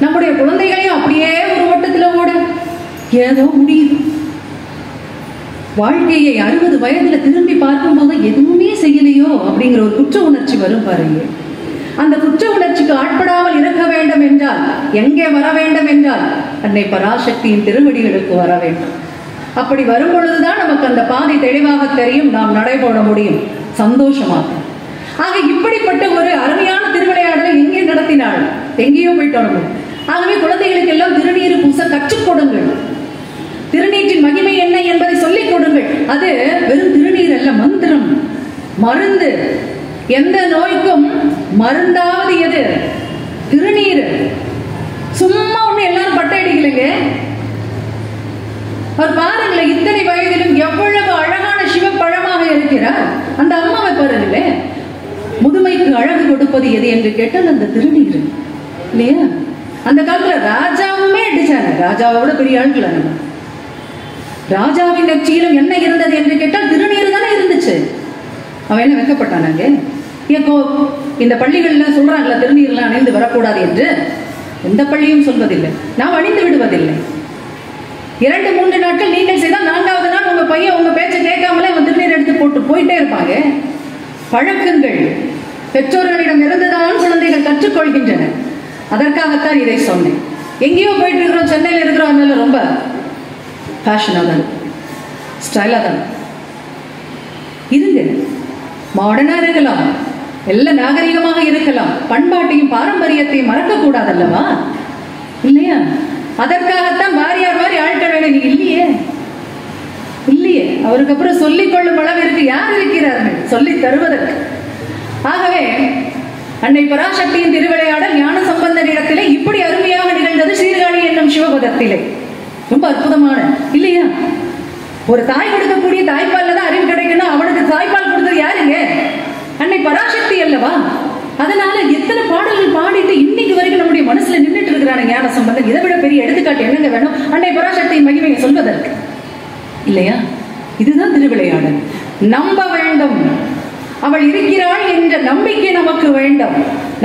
நம்முடைய குழந்தைகளையும் அப்படியே ஒரு ஓட்டத்துல ஓட ஏதோ முடியுது. வாழ்க்கையை 60 வயதுல திரும்பி பார்க்கும் போது எதுவுமே செய்யலையோ அப்படிங்கிற ஒரு குற்ற உணர்ச்சி வரும் பாருங்க. அந்த குற்ற உணர்ச்சிக்கு ஆட்படாமல் இருக்க வேண்டும் என்றால் எங்கே வர வேண்டும் என்றால் அன்னை பராசக்தியின் திருவடிகளுக்கு வர வேண்டும். அப்படி வரும் பொழுதுதான் நமக்கு அந்த பாதை தெளிவாக தெரியும், நாம் நடைபோட முடியும் சந்தோஷமாக. ஆக இப்படிப்பட்ட ஒரு அருமையான திருவிளையாடலை எங்கே நடத்தினாள்? எங்கேயோ போயிட்டு. ஆகவே குழந்தைகளுக்கு எல்லாம் திருநீர் பூச கற்றுக் கொடுங்கள். திருநீற்றின் மகிமை என்ன என்பதை சொல்லிக் கொடுங்கள். அது வெறும் திருநீர் அல்ல, மந்திரம், மருந்து. எந்த நோய்க்கும் மருந்தாவது எது? திருநீர். சும்மா ஒண்ணு எல்லாரும் பட்டை அடிக்கலைங்க. அவர் பாருங்களேன், இத்தனை வயதிலும் எவ்வளவு அழகான சிவப்பழமாக இருக்கிறார். அந்த அம்மாவை பாருங்களே, முதுமைக்கு அழகு கொடுப்பது எது என்று கேட்டால் அந்த திருநீர் இல்லையா? அந்த காலத்துல ராஜாவுமே அடிச்சாங்க. ராஜாவை விட பெரிய ஆட்கள். நம்ம ராஜாவின் நெற்றியிலும் என்ன இருந்தது என்று கேட்டால் திருநீர் தானே இருந்துச்சு. அவன் என்ன வைக்கப்பட்டானாங்க? இந்த பள்ளிகள்ல சொல்றாங்களா திருநீர்லாம் அணிந்து வரக்கூடாது என்று? எந்த பள்ளியும் சொல்வதில்லை, நாம் அணிந்து விடுவதில்லை. 2-3 நாட்கள் நீங்கள் செய்தால் 4வது நாள் உங்க பையன் உங்க பேச்சை கேட்காமலே அவன் திருநீர் எடுத்து போட்டு போயிட்டே இருப்பாங்க. பழக்கங்கள் பெற்றோர்களிடம் இருந்துதான் குழந்தைகள் கற்றுக்கொள்கின்றன. அதற்காகத்தான் இதை சொன்னேன். எங்கேயோ போயிட்டு இருக்கிறோம், சென்னையில் இருக்கிறோம், அதனால ரொம்ப ஃபேஷனாக தான், ஸ்டைலாக தான் இருங்க. மாடர்னாக இருக்கலாம், எல்லாம் நாகரிகமாக இருக்கலாம், பண்பாட்டையும் பாரம்பரியத்தையும் மறக்கக்கூடாது அல்லவா? இல்லையா? அதற்காகத்தான் வாரியார் மாதிரி ஆட்கள் வேணும். நீ இல்லையே இல்லையே. அவருக்கு அப்புறம் சொல்லிக் கொள்ளும் அளவிற்கு யார் இருக்கிறார்கள் சொல்லி தருவதற்கு? ஆகவே அன்னை பராசக்தியின் திருவிளையாடல் ஞான சம்பந்தன் இடத்திலே இப்படி அருமையாக நிகழ்ந்தது. சீர்காழி என்னும் சிவபதத்திலே ரொம்ப அற்புதமான இல்லையா? ஒரு தாய் கொடுக்கக்கூடிய தாய்ப்பால்ல தான் அறிவு கிடைக்கணும். அவனுக்கு தாய்ப்பால் கொடுத்தது யாருங்க? அன்னை பராசக்தி அல்லவா? அதனால எத்தனை பாடல்கள் பாடிட்டு இன்னைக்கு வரைக்கும் நம்முடைய மனசுல நின்றுட்டு இருக்கிறான ஞான சம்பந்தன். இதை விட பெரிய எடுத்துக்காட்டு என்னங்க வேணும் அன்னை பராசக்தியின் மகிமையை சொல்வதற்கு? இல்லையா? இதுதான் திருவிளையாடல். நம்ப வேண்டும், அவள் இருக்கிறாள் என்ற நம்பிக்கை நமக்கு வேண்டும்.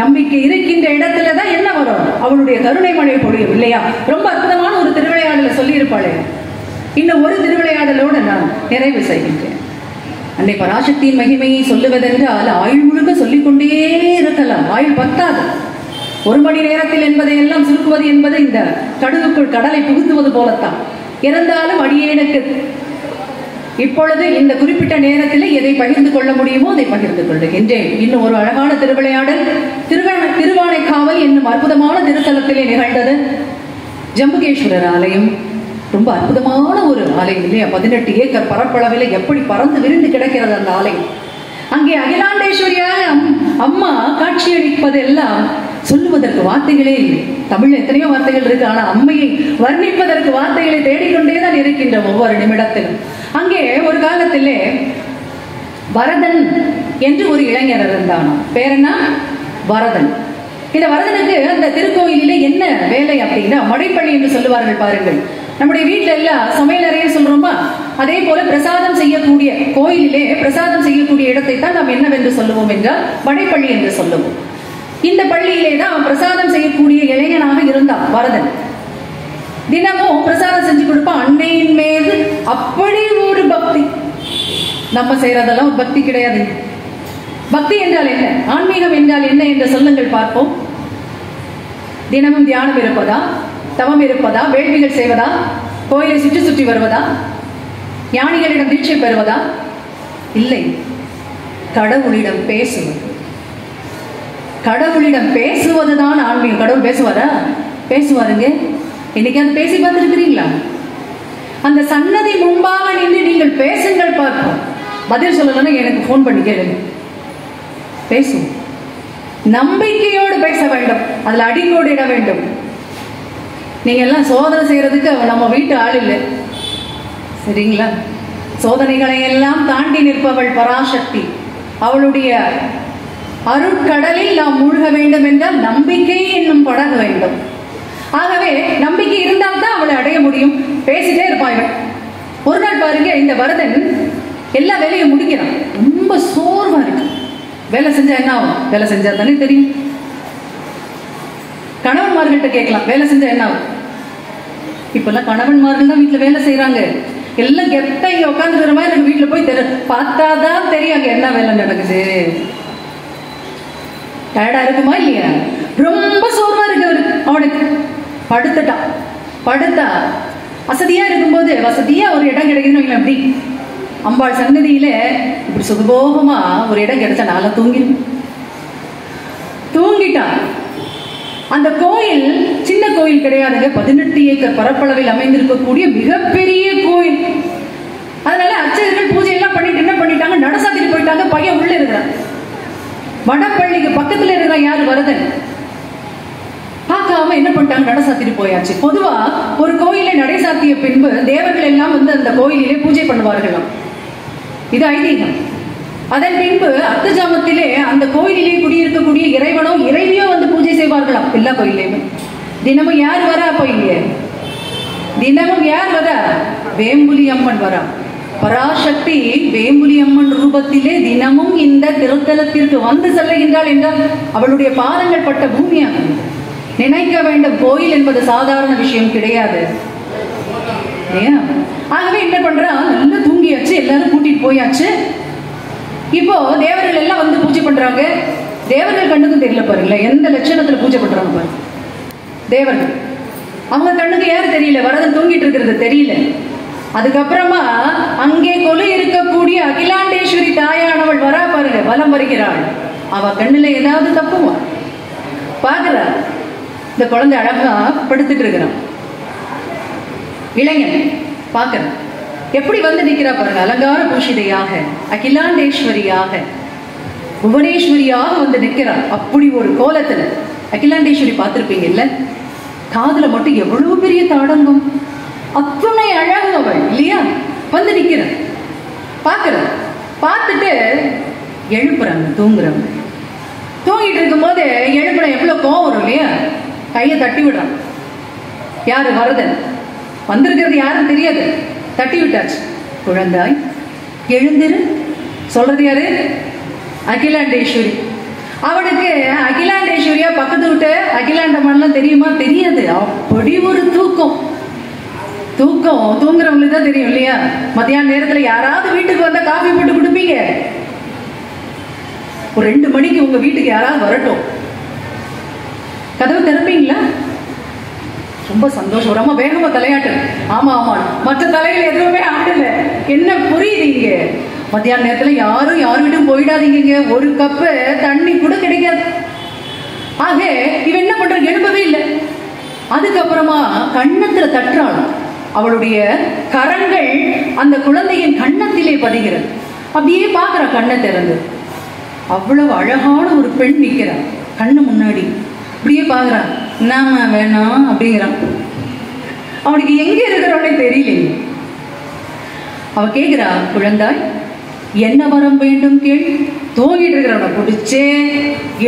நம்பிக்கை இருக்கின்ற இடத்துலதான் என்ன வரும்? அவளுடைய கருணை மழை பொழியும் இல்லையா? ரொம்ப அற்புதமான ஒரு திருவிளையாடலை சொல்லி இருப்பாளே. இன்னும் ஒரு திருவிளையாடலோடு நான் நிறைவு செய்கின்றேன். அன்னை பராசக்தியின் மகிமையை சொல்லுவதென்றால் ஆயுள் முழுக்க சொல்லிக்கொண்டே இருக்கலாம், ஆயுள் பத்தாது. 1 மணி நேரத்தில் என்பதை எல்லாம் சுருக்குவது என்பது இந்த கடுகுக்குள் கடலை புகுத்துவது போலத்தான். இருந்தாலும் அடியேனுக்கு இப்பொழுது இந்த குறிப்பிட்ட நேரத்தில் எதை பகிர்ந்து கொள்ள முடியுமோ அதை பகிர்ந்து கொள்ளுகின்றேன். இன்னும் ஒரு அழகான திருவிளையாடல் திருவானைக்காவல் என்னும் அற்புதமான திருத்தலத்திலே நிகழ்ந்தது. ஜம்புகேஸ்வரர் ஆலயம் ரொம்ப அற்புதமான ஒரு ஆலயம் இல்லையா? 18 ஏக்கர் பரப்பளவில் எப்படி பறந்து விரிந்து கிடக்கிறது அந்த ஆலயம். அங்கே அகிலாண்டேஸ்வரியாக அம்மா காட்சியளிப்பது எல்லாம் சொல்லுவதற்கு வார்த்தைகளே இல்லை. தமிழ் எத்தனையோ வார்த்தைகள் இருக்கு, ஆனா அம்மையை வர்ணிப்பதற்கு வார்த்தைகளை தேடிக்கொண்டேதான் இருக்கின்ற ஒவ்வொரு நிமிடத்திலும். அங்கே ஒரு காலத்திலே வரதன் என்று ஒரு இளைஞர் இருந்தான். பேர் என்ன? வரதன். இந்த வரதனுக்கு அந்த திருக்கோயிலே என்ன வேலை அப்படின்னா மடைப்பள்ளி என்று சொல்லுவார்கள் பாருங்கள். நம்முடைய வீட்டுல எல்லாம் சமையல் அறையை சொல்றோமா, அதே போல பிரசாதம் செய்யக்கூடிய கோயிலிலே பிரசாதம் செய்யக்கூடிய இடத்தை தான் நாம் என்னவென்று சொல்லுவோம் என்றால் மடைப்பள்ளி என்று சொல்லுவோம். இந்த பள்ளியிலே தான் பிரசாதம் செய்யக்கூடிய இளைஞனாக இருந்தான் வரதன். தினமும் பிரசாதம் செஞ்சு கொடுப்பான். அன்னையின் மீது அப்படி ஒரு பக்தி. நம்ம செய்யறதெல்லாம் ஒரு பக்தி கிடையாது. பக்தி என்றால் என்ன, ஆன்மீகம் என்றால் என்ன என்று சொல்லுங்கள் பார்ப்போம். தினமும் தியானம் இருப்பதா, தவம் இருப்பதா, வேள்விகள் செய்வதா, கோயிலை சுற்றி சுற்றி வருவதா, ஞானிகளிடம் தீட்சை பெறுவதா? இல்லை, கடவுளிடம் பேசுவது. கடவுளிடம் பேசுவதுதான் ஆன்மீகம். கடவுள் பேசுவாரா? பேசுவாருங்க. இன்னைக்கு பேசி பார்த்துருக்கிறீங்களா? அந்த சன்னதி முன்பாக நின்று நீங்கள் பேசுங்கள் பார்ப்போம். பதில் சொல்லலன்னா எனக்கு போன் பண்ணி கேளுங்க, பேசும். நம்பிக்கையோடு பேச வேண்டும், அதுல அடிக்கோடு இட வேண்டும். நீங்க எல்லாம் சோதனை செய்யறதுக்கு நம்ம வீட்டு ஆள் இல்லை, சரிங்களா? சோதனைகளை எல்லாம் தாண்டி நிற்பவள் பராசக்தி. அவளுடைய அருட்கடலில் நாம் மூழ்க வேண்டும் என்றால் நம்பிக்கை என்னும் படகு வேண்டும். ஆகவே நம்பிக்கை இருந்தால்தான் அவளை அடைய முடியும். பேசிட்டே இருப்பாங்க. ஒரு நாள் பாருங்க, இந்த வரதன் எல்லா வேலையும் முடிக்கிறான். ரொம்ப சோர்வா இருக்கு. வேலை செஞ்சா என்ன ஆகும்? வேலை செஞ்சா தானே தெரியும். கணவன்மார்கள்ட்ட கேட்கலாம், வேலை செஞ்சா என்ன ஆகும்? இப்பெல்லாம் கணவன்மார்கள் தான் வீட்டுல வேலை செய்யறாங்க. எல்லாம் கெட்ட இங்க உட்காந்துக்கிற மாதிரி எனக்கு வீட்டுல போய் பார்த்தாதான் தெரியும் அங்க என்ன வேலை நடக்குது. டயர்டா இருக்குமா இல்லையா? ரொம்ப சோர்வா இருக்கு அவனுக்கு. படுத்துட்டான். படுத்தா வசதியா இருக்கும்போது வசதியா ஒரு இடம் கிடைக்குதுன்னு அப்படி அம்பாள் சன்னதியில இப்படி சுகபோகமா ஒரு இடம் கிடைச்சா நாள தூங்கிட்டான். அந்த கோயில் சின்ன கோயில் கிடையாதுங்க, 18 ஏக்கர் பரப்பளவில் அமைந்திருக்கக்கூடிய மிகப்பெரிய கோயில். அதனால அர்ச்சகர்கள் பூஜை எல்லாம் பண்ணிட்டு என்ன பண்ணிட்டாங்க, நடசாத்திட்டு போயிட்டாங்க. பையன் உள்ள இருக்கிறான். வடப்பள்ளிக்கு பக்கத்துல இருக்கிறான் யாரு? வரதன். பார்க்காம என்ன பண்ணிட்டாங்க, நடை சாத்திட்டு போயாச்சு. பொதுவா ஒரு கோயிலை நடை சாத்திய பின்பு தேவர்கள் எல்லாம் அந்த கோயிலிலே பூஜை பண்ணுவார்களாம். இது ஐதீகம். அதன் பின்பு அர்த்த ஜாமத்திலே அந்த கோயிலிலே குடியிருக்கக்கூடிய இறைவனோ இறைவியோ பூஜை செய்வார்களாம். எல்லா கோயிலையுமே தினமும் யார் வரா? போயிலே தினமும் யார் வரா? வேம்புலி அம்மன் வரா. பராசக்தி வேம்புலி அம்மன் ரூபத்திலே தினமும் இந்த திருத்தலத்திற்கு வந்து செல்லுகின்றாள் என்றால் அவளுடைய பாதங்கள் பட்ட பூமியாகும். நினைக்க வேண்டும், கோயில் என்பது சாதாரண விஷயம் கிடையாது. ஆகவே என்ன பண்றா, நல்லா தூங்கியாச்சு, எல்லாரும் கூட்டிட்டு போயாச்சு. இப்போ தேவர்கள் எல்லாம் பூஜை பண்றாங்க. தேவர்கள் கண்ணுக்கும் தெரியல பாருங்களேன், எந்த லட்சணத்துல பூஜை பண்றாங்க பாருங்க. தேவர்கள் அவங்க கண்ணுக்கு யாரு தெரியல, வரதன் தூங்கிட்டு இருக்கிறது தெரியல. அதுக்கப்புறமா அங்கே கொலை இருக்கக்கூடிய அகிலாண்டேஸ்வரி தாயானவள் வரா பாருங்க, வலம் வருகிறாள். அவ கண்ணுல ஏதாவது தப்புவா பாக்குறா. இந்த குழந்தை அழகா படுத்துட்டு இருக்கிறான். இளைஞன் பாக்குறான், எப்படி நிக்கிறா பாருங்க, அலங்கார பூஷிதையாக, அகிலாண்டேஸ்வரியாக, புவனேஸ்வரியாக நிற்கிறார். அப்படி ஒரு கோலத்துல அகிலாண்டேஸ்வரி பார்த்திருப்பீங்க இல்ல? காதுல மட்டும் எவ்வளவு பெரிய தாடங்கம், அத்துணை அழகு அவள் இல்லையா? நிக்கிற பாக்குற, பார்த்துட்டு எழுப்புறாங்க. தூங்குறவங்க தூங்கிட்டு இருக்கும் போது எழுப்புற எவ்வளவு கோவம் வரும் இல்லையா? கையை தட்டி விடுறான். யாரு? வரதன். வந்திருக்கிறது யாரும் தெரியாது, தட்டி விட்டாச்சு. குழந்தாய் எழுந்திரு. சொல்றது யாரு? அகிலாண்டேஸ்வரி. அவனுக்கு அகிலாண்டேஸ்வரியா பக்கத்து விட்டு அகிலாண்டமன்லாம் தெரியுமா? தெரியாது. அப்படி ஒரு தூக்கம். தூங்குறவங்களுக்கு தான் தெரியும் இல்லையா? மத்தியான நேரத்துல யாராவது வீட்டுக்கு வந்தா காஃபி போட்டு கொடுப்பீங்க. ஒரு 2 மணிக்கு உங்க வீட்டுக்கு யாராவது வரட்டும், கதவு திறப்பீங்களா? ரொம்ப சந்தோஷம், ரொம்ப வேகமா தலையாட்டு. ஆமா ஆமா, மற்ற தலைகள் எதுவுமே ஆடல. என்ன புரியுதுங்க? மத்தியான நேரத்துல யாரும் வீட்டும் போயிடாதீங்க, ஒரு கப்பு தண்ணி கூட கிடைக்காது. ஆக இவன் என்ன பண்ற, எழுப்பவே இல்லை. அதுக்கப்புறமா கன்னத்துல தட்டுறாள். அவளுடைய கரங்கள் அந்த குழந்தையின் கன்னத்திலே பதிகிறது. அப்படியே பாக்குறா கண்ணை திறந்து. அவ்வளவு அழகான ஒரு பெண் நிற்கிறான் கண்ணு முன்னாடி. அப்படியே பாக்குறான். என்னம்மா வேணாம் அப்படிங்கிறான். அவனுக்கு எங்க இருக்கிறவனே தெரியலையே. அவ கேட்கிறா, குழந்தாய் என்ன வரம் வேண்டும் கேள். தூங்கிட்டு இருக்கிறவனை பிடிச்சே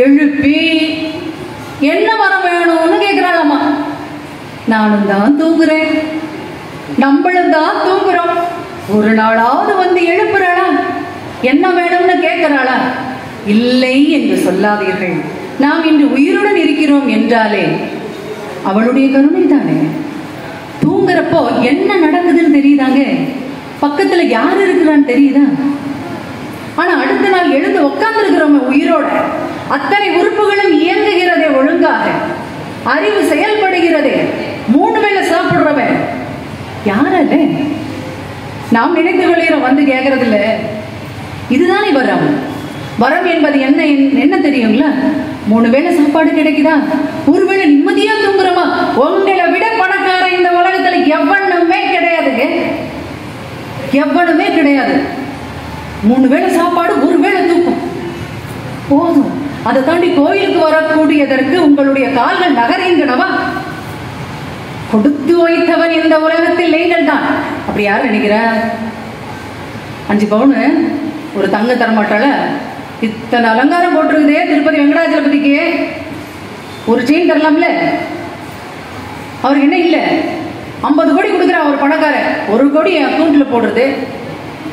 எழுப்பி என்ன வரம் வேணும்னு கேட்கிறாளாமா. நானும் தான் தூங்குறேன், நம்மளும் தான் தூங்குறோம், ஒரு நாளாவது வந்து எழுப்புறாளா? என்ன வேணும்னு கேட்கிறாளா? இல்லை என்று சொல்லாதீர்கள். நாம் இன்று உயிருடன் இருக்கிறோம் என்றாலே அவளுடைய கருணை தானே. தூங்குறப்போ என்ன நடக்குதுன்னு தெரியுதாங்க? பக்கத்துல யார் இருக்கிறான்னு தெரியுதா? ஆனா அடுத்த நாள் எழுந்து உட்கார்ந்து இருக்கிறவங்க உயிரோட, அத்தனை உறுப்புகளும் இயங்குகிறதே ஒழுங்காக, அறிவு செயல்படுகிறதே, 3 வேளை சாப்பிடுறவன் யாரல்ல? நாம் நினைத்து கொள்கிறோம், வந்து கேட்கறது இல்ல. இதுதானே வரம். வரம் என்பது என்ன தெரியுங்களா? 3 வேளை சாப்பாடு கிடைக்குதா, ஒருவேளை நிம்மதியா தூங்குறோமா? உங்களை விட பணக்கார இந்த உலகத்துல எவனுமே கிடையாதுங்க, எவனுமே கிடையாது. 3 வேளை சாப்பாடு, 1 வேளை தூக்கம் போதும். அதை தாண்டி கோயிலுக்கு வரக்கூடியதற்கு உங்களுடைய கால்கள் நகர்கின்றனவா? கொடுத்து வைத்தவன் இந்த உலகத்தில் நீங்கள் தான். அப்படி யாரும் நினைக்கிற? 5 பவுனு ஒரு தங்க தரமாட்டால, இத்தனை அலங்காரம் போட்டிருக்குதே திருப்பதி வெங்கடாஜலபதிக்கு, ஒரு செயின் தரலாம்ல? அவருக்கு என்ன இல்லை? 50 கோடி கொடுக்குற ஒரு பணக்கார 1 கோடி அக்கௌண்ட்ல போடுறது.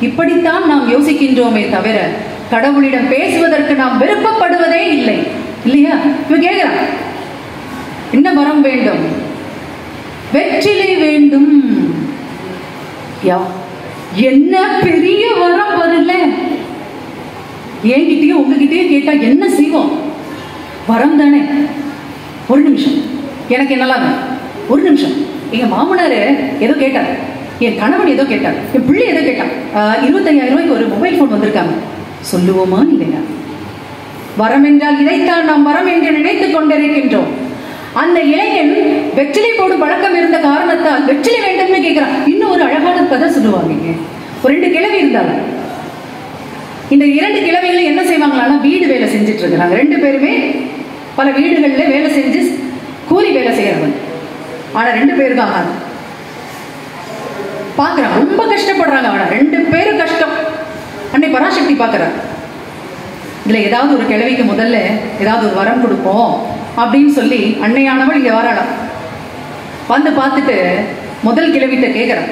இப்படித்தான் நாம் யோசிக்கின்றோமே தவிர கடவுளிடம் பேசுவதற்கு நாம் விருப்பப்படுவதே இல்லை, இல்லையா? இவன் கேட்கிறான், என்ன வரம் வேண்டும்? வெற்றிலை வேண்டும். என்ன பெரிய வரம் வரல? என்கிட்டயும் உங்ககிட்டயும் கேட்டா என்ன செய்வோம்? வரம் தானே. ஒரு நிமிஷம், எனக்கு என்னலாம், ஒரு நிமிஷம். எங்க மாமனாரு ஏதோ கேட்டார், என் கணவன் ஏதோ கேட்டார், என் பிள்ளை ஏதோ கேட்டான். 25,000 ரூபாய்க்கு ஒரு மொபைல் போன் வந்திருக்காங்க, சொல்லுவோமா இல்லையா? வரம் என்றால் இதைத்தான் நாம் வரம் என்று நினைத்துக் கொண்டிருக்கின்றோம். அந்த இளைஞன் வெற்றிலை போடும் பழக்கம் இருந்த காரணத்தால் வெற்றிலை வேண்டும்னு கேட்கிறான். இன்னும் ஒரு அழகான கதை சொல்லுவாங்க. ஒரு 2 கிழவி இருந்தாங்க. இந்த 2 கிழவிகளும் என்ன செய்வாங்களான்னா, வீடு வேலை செஞ்சுட்டு இருக்கிறாங்க. 2 பேருமே பல வீடுகளில் வேலை செஞ்சு கூலி வேலை செய்யறவங்க. ஆனா 2 பேருக்கும் ஆகாது. பாக்குறான், ரொம்ப கஷ்டப்படுறாங்க. ஆனா 2 பேரும் கஷ்டம். அன்னை பராசக்தி பாக்குறாங்க, இதுல ஏதாவது ஒரு கிழவிக்கு முதல்ல ஏதாவது ஒரு வரம் கொடுப்போம் அப்படின்னு சொல்லி அன்னையானவள் இங்க வராளாம். வந்து பார்த்துட்டு முதல் கிழவிட்ட கேட்கிறான்,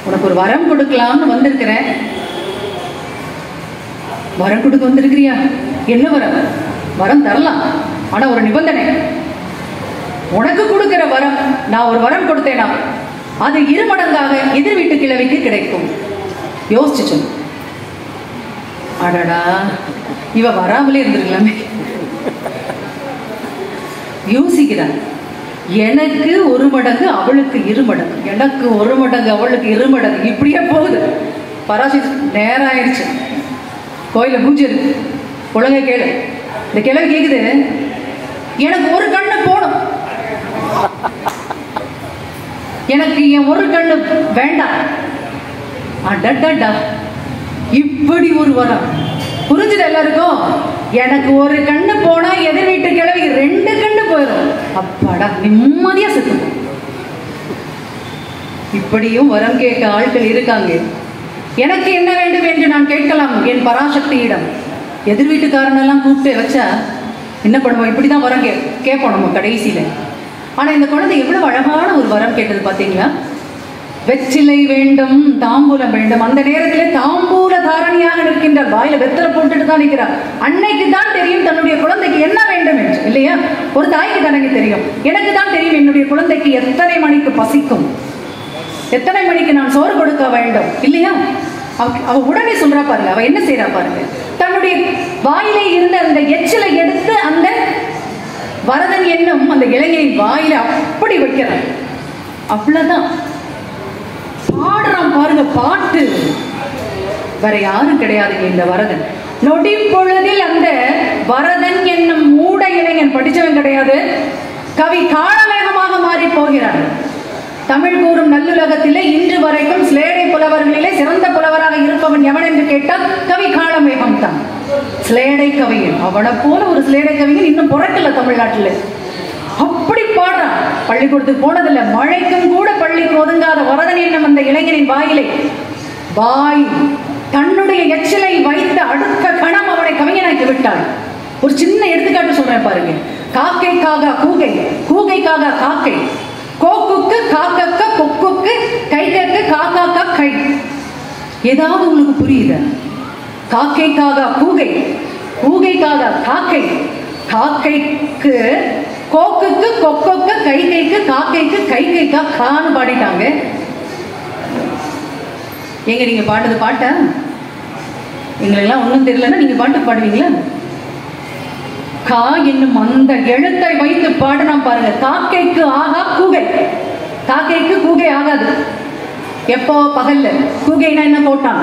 உனக்கு ஒரு வரம் கொடுக்கலாம்னு வந்திருக்கிறேன். வரம் கொடுக்க வந்திருக்கிறியா? என்ன வரம்? வரம் தரலாம், ஆனா ஒரு நிபந்தனை. உனக்கு கொடுக்கிற வரம், நான் ஒரு வரம் கொடுத்தேனா அது 2 மடங்காக எதிர் வீட்டு கிழவிக்கு கிடைக்கும். யோசிச்சு சொல்லு. அடடா, இவ வராமலே இருந்திருக்கலாமே. யோசிக்கிறான், எனக்கு 1 மடங்கு அவளுக்கு 2 மடங்கு, எனக்கு 1 மடங்கு அவளுக்கு 2 மடங்கு, இப்படியே போகுது. பராசக்தி நேரம் ஆயிடுச்சு, கோயில பூஜை இருக்கு, ஒழுங்கா கேளு. இந்த கிழவி கேக்குது, எனக்கு 1 கண்ணு போடும், எனக்கு என் 1 கண்ணு வேண்டாம். அடடா, இப்படி ஒரு வரம் புரிஞ்சுது எல்லாருக்கும்? எனக்கு 1 கண்ணு போனா எதிர் வீட்டு கிழவி 2 கண்ணு போயிடும். அப்பாடா, நிம்மதியா செத்து. இப்படியும் வரம் கேட்க ஆட்கள் இருக்காங்க. எனக்கு என்ன வேண்டும் என்று நான் கேட்கலாம் என் பராசக்தியிடம். எதிர் வீட்டுக்காரனெல்லாம் கூப்பிட்டு வச்சா என்ன பண்ணுவோம்? இப்படிதான் வரம் கேட்போம் நம்ம கடைசியில. ஆனா இந்த குழந்தை எவ்வளவு அழகான ஒரு வரம் கேட்டது பாத்தீங்களா? வெற்றிலை வேண்டும், தாம்பூலம் வேண்டும். அந்த நேரத்திலே தாம்பூல தாரணியாக நிற்கின்றார், வாயில வெத்தலை போட்டுட்டு தான் நிற்கிறார். அன்னைக்கு தான் தெரியும் தன்னுடைய குழந்தைக்கு என்ன வேண்டும் என்று, இல்லையா? ஒரு தாய்க்கு தானே தெரியும். எனக்கு தான் தெரியும் என்னுடைய குழந்தைக்கு எத்தனை மணிக்கு பசிக்கும், எத்தனை மணிக்கு நான் சோறு கொடுக்க வேண்டும் இல்லையா? அவ உடனே சொல்றா பாருங்க. அவ என்ன செய்யறா பாருங்க. தன்னுடைய வாயிலே இருந்த அந்த எச்சிலை எடுத்து அந்த வரதன் என்னும் அந்த இளைஞரின் வாயில அப்படி வைக்கிறான். அவ்வளவுதான். பாடுறான் பாருங்க பாட்டு. வேற யாரும் கிடையாதுங்க இந்த வரதன். நொடி பொழுதில் அந்த வரதன் என்னும் மூட இளைஞன், படிச்சவன் கிடையாது, கவி காளமேகமாக மாறி போகிறார். தமிழ் கூறும் நல்லுலகத்திலே இன்று வரைக்கும் ஸ்லேடை புலவர்களிலே சிறந்த புலவராக இருப்பவன் எவன் என்று கேட்டால் கவி காளமேகம் தான். ஸ்லேடை கவிஞன். அவனை போல ஒரு ஸ்லேடை கவிஞன் இன்னும் பிறக்கல தமிழ்நாட்டில். அப்படி பாடுறான். பள்ளிக்கூடத்துக்கு போனதில்லை, மழைக்கும் கூட பள்ளிக்கு ஒதுங்காத வரதன் என்னும் அந்த இளைஞனின் வாயிலை வாய் தன்னுடைய எச்சிலை வைத்த அடுத்த கணம் அவனை கவிஞனாக்கி விட்டாள். ஒரு சின்ன எடுத்துக்காட்டு சொல்றேன் பாருங்க. காக்கைக்காக கூகை, கூகைக்காக காக்கை, கோக்குக்கு காக்கக்க, கொக்குக்கு கைக்கு காக்காக்கா கை. ஏதாவது உங்களுக்கு புரியுது? காக்கைக்காக கூகை, கூகைக்காக காக்கை, காக்கைக்கு கோக்குக்கு கொக்குக்கு கைக்கு காக்கைக்கு கைக்கா கான்னு பாடிட்டாங்க. எங்க நீங்க பாடுறது பாட்ட எங்களெல்லாம் ஒன்றும் தெரியலன்னா நீங்க பாட்டு பாடுவீங்களா? கா என்னும் அந்த எழுத்தை வைத்து பாடுனா பாருங்க. காக்கைக்கு ஆகா கூகை, காக்கைக்கு கூகை ஆகாது. எப்போ? பகல்ல. கூகைனா என்ன? கோட்டான்.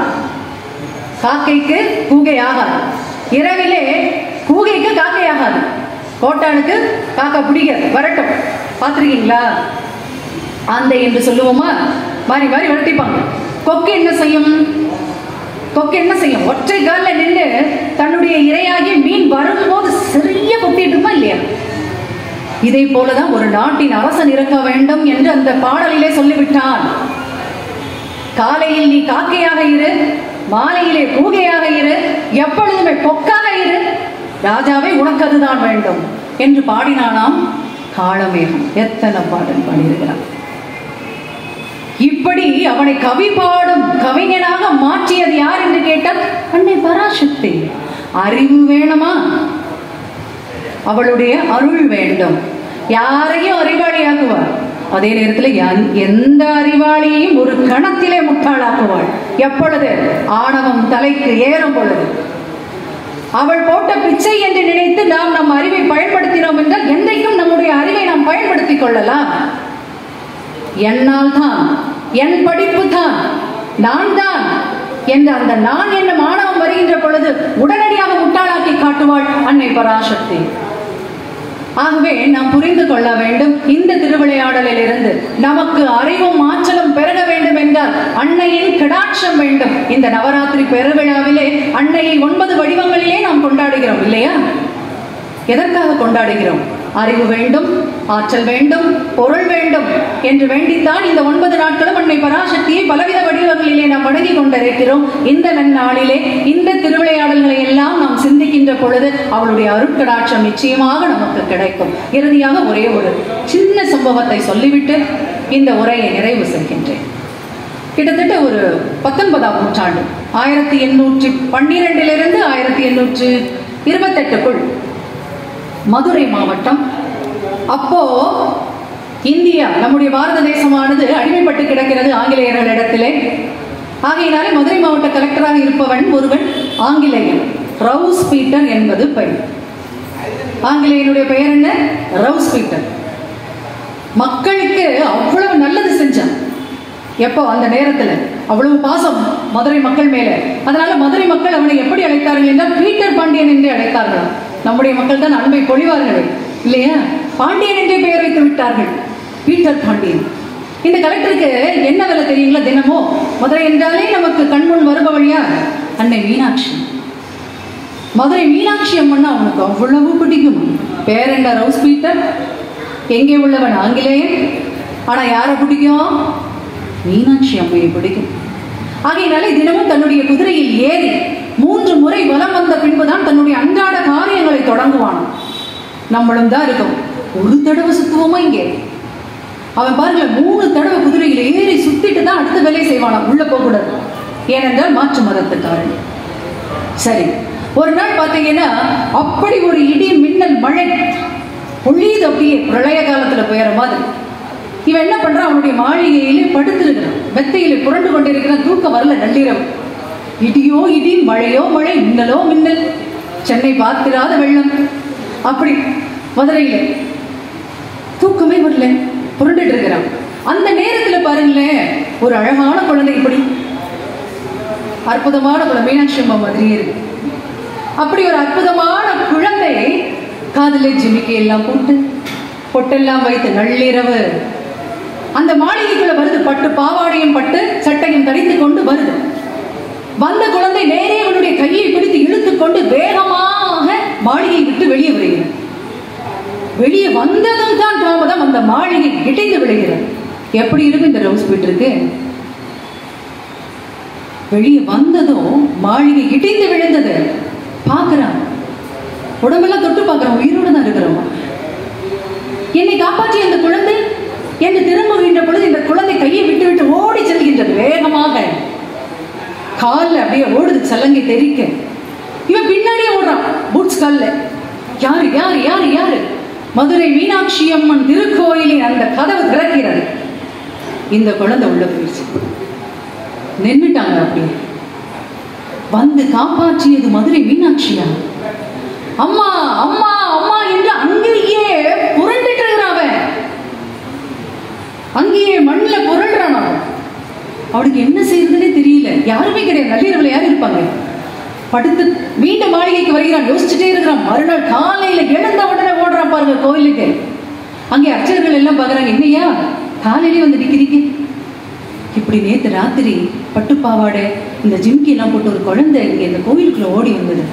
காக்கைக்கு கூகை ஆகாது. இரவிலே கூகைக்கு காக்கை ஆகாது. கோட்டானுக்கு காக்கா பிடிக்காது. வரட்டும். பார்த்துருக்கீங்களா? அந்த என்று சொல்லுவோமா? மாறி மாறி வரட்டிப்பாங்க. கொக்கு என்ன செய்யும்? கொக்கு என்ன செய்யும்? ஒற்றை காலில் நின்று தன்னுடைய இரையாகி மீன் வரும்போது சிறிய கொத்திட்டு இருப்பா இல்லையா? இதை போலதான் ஒரு நாட்டின் அரசன் இருக்க வேண்டும் என்று அந்த பாடலிலே சொல்லிவிட்டான். காலையில் நீ காக்கையாக இரு, மாலையிலே கூகையாக இரு, எப்பொழுதுமே கொக்காக இரு, ராஜாவே உனக்கு அதுதான் வேண்டும் என்று பாடினானாம் காளமேகம். எத்தனை பாடல் பாடியிருக்கிறான். இப்படி அவனை கவி பாடும் கவிஞனாக மாற்றியது யார் என்று கேட்டால் அன்னை பராசக்தி. அறிவு வேணுமா? அவளுடைய அருள் வேண்டும். யாரையும் அறிவாளியாக்குவார், அதே நேரத்தில் எந்த அறிவாளியையும் ஒரு கணத்திலே முட்டாளாக்குவாள். எப்பொழுது? ஆணவம் தலைக்கு ஏறும் பொழுது. அவள் போட்ட பிச்சை என்று நினைத்து நாம் நம் அறிவை பயன்படுத்தினோம் என்றால் என்றைக்கும் நம்முடைய அறிவை நாம் பயன்படுத்திக் கொள்ளலாம். என்னால் தான், என் படிப்பு தான், நான் தான் என்ற அந்த நான் என்ன மாணவம் வருகின்ற பொழுது உடனடியாக முட்டாளாக்கி காட்டுவாள் அன்னை பராசக்தி. ஆகவே நாம் புரிந்து கொள்ள வேண்டும், இந்த திருவிளையாடலில் இருந்து நமக்கு அறிவும் ஆற்றலும் பெருக வேண்டும் என்றால் அன்னையின் கடாட்சம் வேண்டும். இந்த நவராத்திரி பெருவிழாவிலே அன்னையை 9 வடிவங்களிலே நாம் கொண்டாடுகிறோம் இல்லையா? எதற்காக கொண்டாடுகிறோம்? அறிவு வேண்டும், ஆற்றல் வேண்டும், பொருள் வேண்டும் என்று வேண்டித்தான் இந்த 9 நாட்களும் அன்னை பராசக்தியை பலவித வடிவங்களிலே நாம் வணங்கி கொண்டிருக்கிறோம். இந்த நன்னாளிலே இந்த திருவிளையாடல்களை எல்லாம் நாம் சிந்திக்கின்ற பொழுது அவளுடைய அருட்கடாட்சம் நிச்சயமாக நமக்கு கிடைக்கும். இறுதியாக ஒரே ஒரு சின்ன சம்பவத்தை சொல்லிவிட்டு இந்த உரையை நிறைவு செய்கின்றேன். கிட்டத்தட்ட ஒரு 19ஆம் நூற்றாண்டு 1812 1828 மதுரை மாவட்டம். அப்போ இந்தியா, நம்முடைய பாரத தேசமானது அடிமைப்பட்டு கிடக்கிறது ஆங்கிலேயர்களிடத்திலே. ஆகையினாலே மதுரை மாவட்ட கலெக்டராக இருப்பவன் ஒருவன் ஆங்கிலேயன். ரவுஸ் பீட்டர் என்பது பெயர். ஆங்கிலேயனுடைய பெயர் என்ன? Rouse Peter. மக்களுக்கு அவ்வளவு நல்லது செஞ்சான். எப்போ? அந்த நேரத்தில் அவ்வளவு பாசம் மதுரை மக்கள் மேல. அதனால மதுரை மக்கள் அவனை எப்படி அழைத்தார்கள் என்றால் பீட்டர் பாண்டியன் என்று அழைத்தார்கள். நம்முடைய மக்கள் தான் அன்பை பொழிவார்கள் இல்லையா? பாண்டியன் என்றே பெயர் வைத்து விட்டார்கள், பீட்டர் பாண்டியன். இந்த கலெக்டருக்கு என்ன வேலை தெரியுங்களா? தினமோ மதுரை என்றாலே நமக்கு கண்முன் வருபவழியா அன்னை மீனாட்சி. மதுரை மீனாட்சி அம்மன்னா அவனுக்கு அவ்வளவு பிடிக்கும். பேரண்ட ரவுஸ் பீட்டர், எங்கே உள்ளவன் ஆங்கிலேயன். ஆனா யாரை பிடிக்கும்? மீனாட்சி அம்மையை பிடிக்கும். ஆகையினாலே தினமும் தன்னுடைய குதிரையில் ஏறி 3 முறை வலம் வந்த பின்புதான் தன்னுடைய அன்றாட காரியங்களை தொடங்குவான். நம்மளும் தான் இருக்கும், ஒரு தடவை சுத்துவோமா இங்கே? அவன் பாருங்க 3 தடவை குதிரையில் ஏறி சுத்திட்டு தான் அடுத்த வேலையை செய்வானாம். உள்ள போகக்கூடாது, ஏனென்றால் மாற்று மதத்துக்காரன். சரி, ஒரு நாள் பார்த்தீங்கன்னா அப்படி ஒரு இடி மின்னல் மழை பொழியுது, அப்படியே பிரளய காலத்துல போயிற மாதிரி. இவன் என்ன பண்றான்? அவனுடைய மாளிகையிலே படுத்திருக்கிறான். மெத்தையில புரண்டு கொண்டிருக்கிற, தூக்கம் வரல. நள்ளிரவு, இடியோ இடி, மழையோ மழை, மின்னலோ மின்னல், சென்னை பார்த்திராத வெள்ளம். அப்படி மதுரையில தூக்கமே வரல, புரண்டுட்டு இருக்கிறான். அந்த நேரத்துல பாருங்களேன், ஒரு அழகான குழந்தை, இப்படி அற்புதமான குழந்தை, மீனாட்சி அம்மா மாதிரியே இருக்கு. அப்படி ஒரு அற்புதமான குழந்தை காதலை ஜிமிக்கி எல்லாம் போட்டு பொட்டெல்லாம் வைத்து நள்ளிரவு அந்த மாளிகைக்குள்ள வருது. பட்டு பாவாடையும் பட்டு சட்டையும் தரித்து கொண்டு வருது. வந்த குழந்தை நேரே அவனுடைய கையை பிடித்து இழுத்துக் கொண்டு வேகமாக மாளிகையை விட்டு வெளியே வருகிறது. வெளியே வந்ததும் தான் தாமதம், அந்த மாளிகை இடிந்து விழுகிறது. எப்படி இருக்கு இந்த ரோஸ் பீட்டருக்கு? வெளியே வந்ததும் மாளிகை இடிந்து விழுந்தது. பார்க்கிறான், உடம்பெல்லாம் தொட்டு பார்க்கிறான், உயிரோடு தான் இருக்கிறோம். என்னை காப்பாற்றிய அந்த குழந்தை என்று திரும்புகின்ற பொழுது இந்த குழந்தை கையை விட்டு விட்டு ஓடி செல்கின்றது. வேகமாக காலில் அப்படியே ஓடுது, சல்லங்கை தெரிக்க. இவன் பின்னாடியே ஓடுறான், பூட்ஸ் கால்ல. யாரு யாரு யாரு யாரு? மதுரை மீனாட்சி அம்மன் திருக்கோயிலின் அந்த கதவு திறக்கிறது. இந்த குழந்தை உள்ள போயிடுச்சு. நின்றுட்டாங்க. அப்படி வந்து காப்பாற்றியது மதுரை மீனாட்சியா? அம்மா அம்மா அம்மா என்று அங்கேயே புரண்டுட்டு இருக்கிறான். அங்கேயே மண்ணில் புரள்றான். அவனுக்கு என்ன செய்யறதுன்னே தெரியல. யாருமே கிடையாது. நள்ளிரவுல யாரும் இருப்பாங்க? படுத்து மீண்டும் மாளிகைக்கு வருகிறான். யோசிச்சுட்டே இருக்கிறான். மறுநாள் காலையில எழுந்த உடனே ஓடுறான் பாருங்க கோயிலுக்கு. அங்கே அர்ச்சகர்கள் எல்லாம் பாக்குறாங்க, என்னையா காலையிலே வந்து நிக்கிறீங்க? இப்படி நேற்று ராத்திரி பட்டுப்பாவாடை இந்த ஜிம்கி எல்லாம் போட்டு ஒரு குழந்தை இங்கே இந்த கோயிலுக்குள்ள ஓடி வந்தது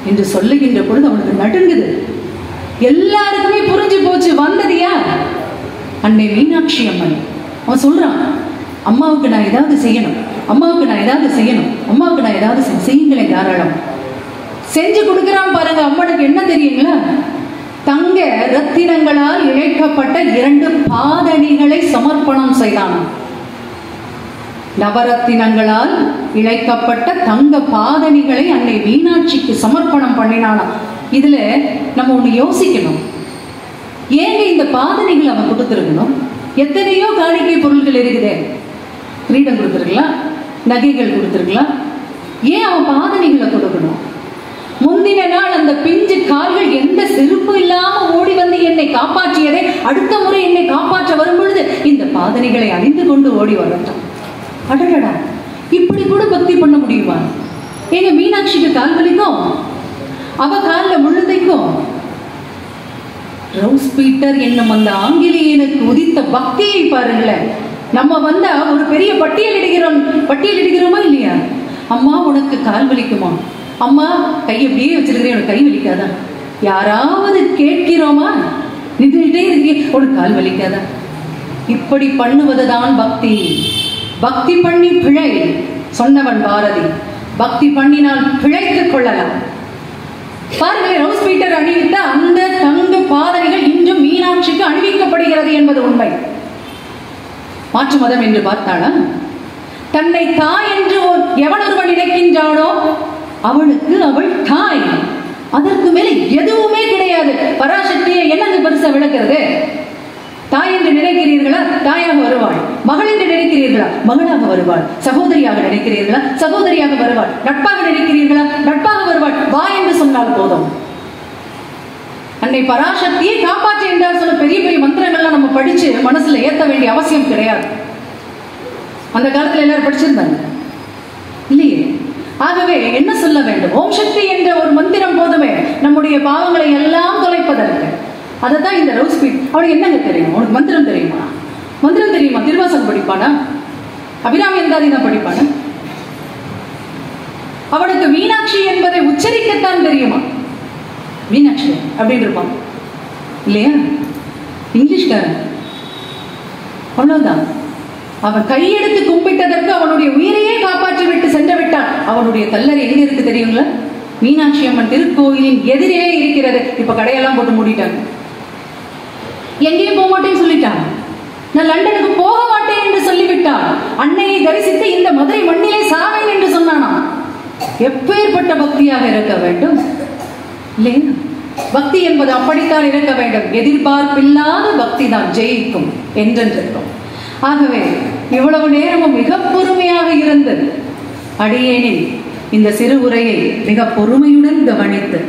என்று சொல்லுகின்ற பொழுது அவனுக்கு நடுங்குது. எல்லாருக்குமே புரிஞ்சு போச்சு, வந்தது யார்? அன்னை மீனாட்சி அம்மன். அவன் சொல்றான், அம்மாவுக்கு நான் ஏதாவது செய்யணும், அம்மாவுக்கு நான் ஏதாவது செய்யணும், அம்மாவுக்கு நான் ஏதாவது செய்யுங்களேன், தாராளம். செஞ்சு கொடுக்குறான் பாருங்க. அம்மனுக்கு என்ன தெரியுங்களா? தங்க ரத்தினங்களால் இழைக்கப்பட்ட 2 பாதணிகளை சமர்ப்பணம் செய்தான். நவரத்தினங்களால் இழைக்கப்பட்ட தங்க பாதணிகளை அன்னை மீனாட்சிக்கு சமர்ப்பணம் பண்ணினானா. இதுல நம்ம ஒண்ணு யோசிக்கணும். ஏங்க இந்த பாதணிகள் அவன் கொடுத்திருக்கணும்? எத்தனையோ காணிக்கை பொருள்கள் இருக்குதே. கிரீடம் கொடுத்திருக்கலாம், நகைகள் கொடுத்திருக்கலாம். ஏன் அவன் பாதணிகளை கொடுக்கணும்? முந்தின நாள் அந்த பிஞ்சு கால்கள் எந்த செருப்பு இல்லாம ஓடி வந்து என்னை காப்பாற்றியதை அடுத்த முறை என்னை காப்பாற்ற வரும் பொழுது இந்த பாதணிகளை அணிந்து கொண்டு ஓடி வரட்டும். அடடா, இப்படி கூட பக்தி பண்ண முடியுமா? எங்க மீனாட்சிக்கு கால் வலிக்கும், அவ காலில் முழுதைக்கும். ரோஸ் பீட்டர் என்னும் அந்த ஆங்கிலேயனுக்கு உதித்த பக்தியை பாருங்களேன். நம்ம வந்தா ஒரு பெரிய பட்டியல் இடுகிறோமா இல்லையா? அம்மா உனக்கு கால் வலிக்குமா? அம்மா கை எப்படியே வச்சிருக்கிறேன், உனக்கு கை வலிக்காதா? யாராவது கேட்கிறோமா? நின்றுட்டே இருக்கேன், உனக்கு கால் வலிக்காதா? இப்படி பண்ணுவதுதான் பக்தி. பக்தி பண்ணி பிழை சொன்னவன் பாரதி. பக்தி பண்ணினால் பிழைத்துக் கொள்ளலாம். பாருங்களேன், ரோஸ் பீட்டர் அணிவித்த அந்த தங்க பாதணிகள் இன்றும் மீனாட்சிக்கு அணிவிக்கப்படுகிறது என்பது உண்மை. மாற்று மதம் என்று பார்த்தாளா? தன்னை தாய் என்று எவன் ஒருவன் நினைக்கின்றானோ அவளுக்கு அவள் தாய். அதற்கு மேலே எதுவுமே கிடையாது. பராசக்தியை என்னங்க பெருசா விளக்குறது? தாய் என்று நினைக்கிறீர்களா? தாயாக வருவாள். மகள் என்று நினைக்கிறீர்களா? மகளாக வருவாள். சகோதரியாக நினைக்கிறீர்களா? சகோதரியாக வருவாள். நட்பாக நினைக்கிறீர்களா? நட்பாக வருவாள். வா என்று சொன்னால் போதும். அன்னை பராசக்தியை காப்பாற்ற என்றால் சொல்ல பெரிய பெரிய மந்திரங்கள்லாம் நம்ம படிச்சு மனசுல ஏற்ற வேண்டிய அவசியம் கிடையாது. அந்த காலத்துல எல்லாரும் படிச்சிருந்தாங்க இல்லையே? ஆகவே என்ன சொல்ல வேண்டும்? ஓம் சக்தி என்ற ஒரு மந்திரம் போதுமே நம்முடைய பாவங்களை எல்லாம் தொலைப்பதற்கு. அதைத்தான் இந்த ரோஸ் பீட். அவனுக்கு என்னங்க தெரியும்? அவனுக்கு மந்திரம் தெரியுமா? மந்திரம் தெரியுமா? திருவாசகம் படிப்பானா? அபிராமி எந்தாதி தான் படிப்பானா? அவனுக்கு மீனாட்சி என்பதை உச்சரிக்கத்தான் தெரியுமா? மீனாட்சி அப்படின்னு இருப்பான் இல்லையா? இங்கிலீஷ்காரன் அவ்வளவுதான். அவன் கையெடுத்து கும்பிட்டதற்கு அவனுடைய உயிரையே காப்பாற்றி விட்டு சென்று விட்டான். அவனுடைய கல்லறை எங்க இருக்கு தெரியுங்களா? மீனாட்சி அம்மன் திருக்கோயிலின் எதிரே இருக்கிறது. இப்ப கடையெல்லாம் போட்டு மூடிட்டாங்க. எங்கேயும் போக மாட்டேன்னு சொல்லிட்டான். நான் லண்டனுக்கு போக மாட்டேன் என்று சொல்லிவிட்டான். அன்னையை தரிசித்து இந்த மதுரை மண்ணிலே சாவேன் என்று சொன்னானா? எப்பேற்பட்ட பக்தியாக இருக்க வேண்டும் இல்லையா? பக்தி என்பது அப்படித்தான் இருக்க வேண்டும். எதிர்பார்ப்பில்லாத பக்தி தான் ஜெயிக்கும் என்றென்றிருக்கும். ஆகவே இவ்வளவு நேரமும் மிக பொறுமையாக இருந்து அடியேனின் இந்த சிறு உரையை மிக பொறுமையுடன் கவனித்து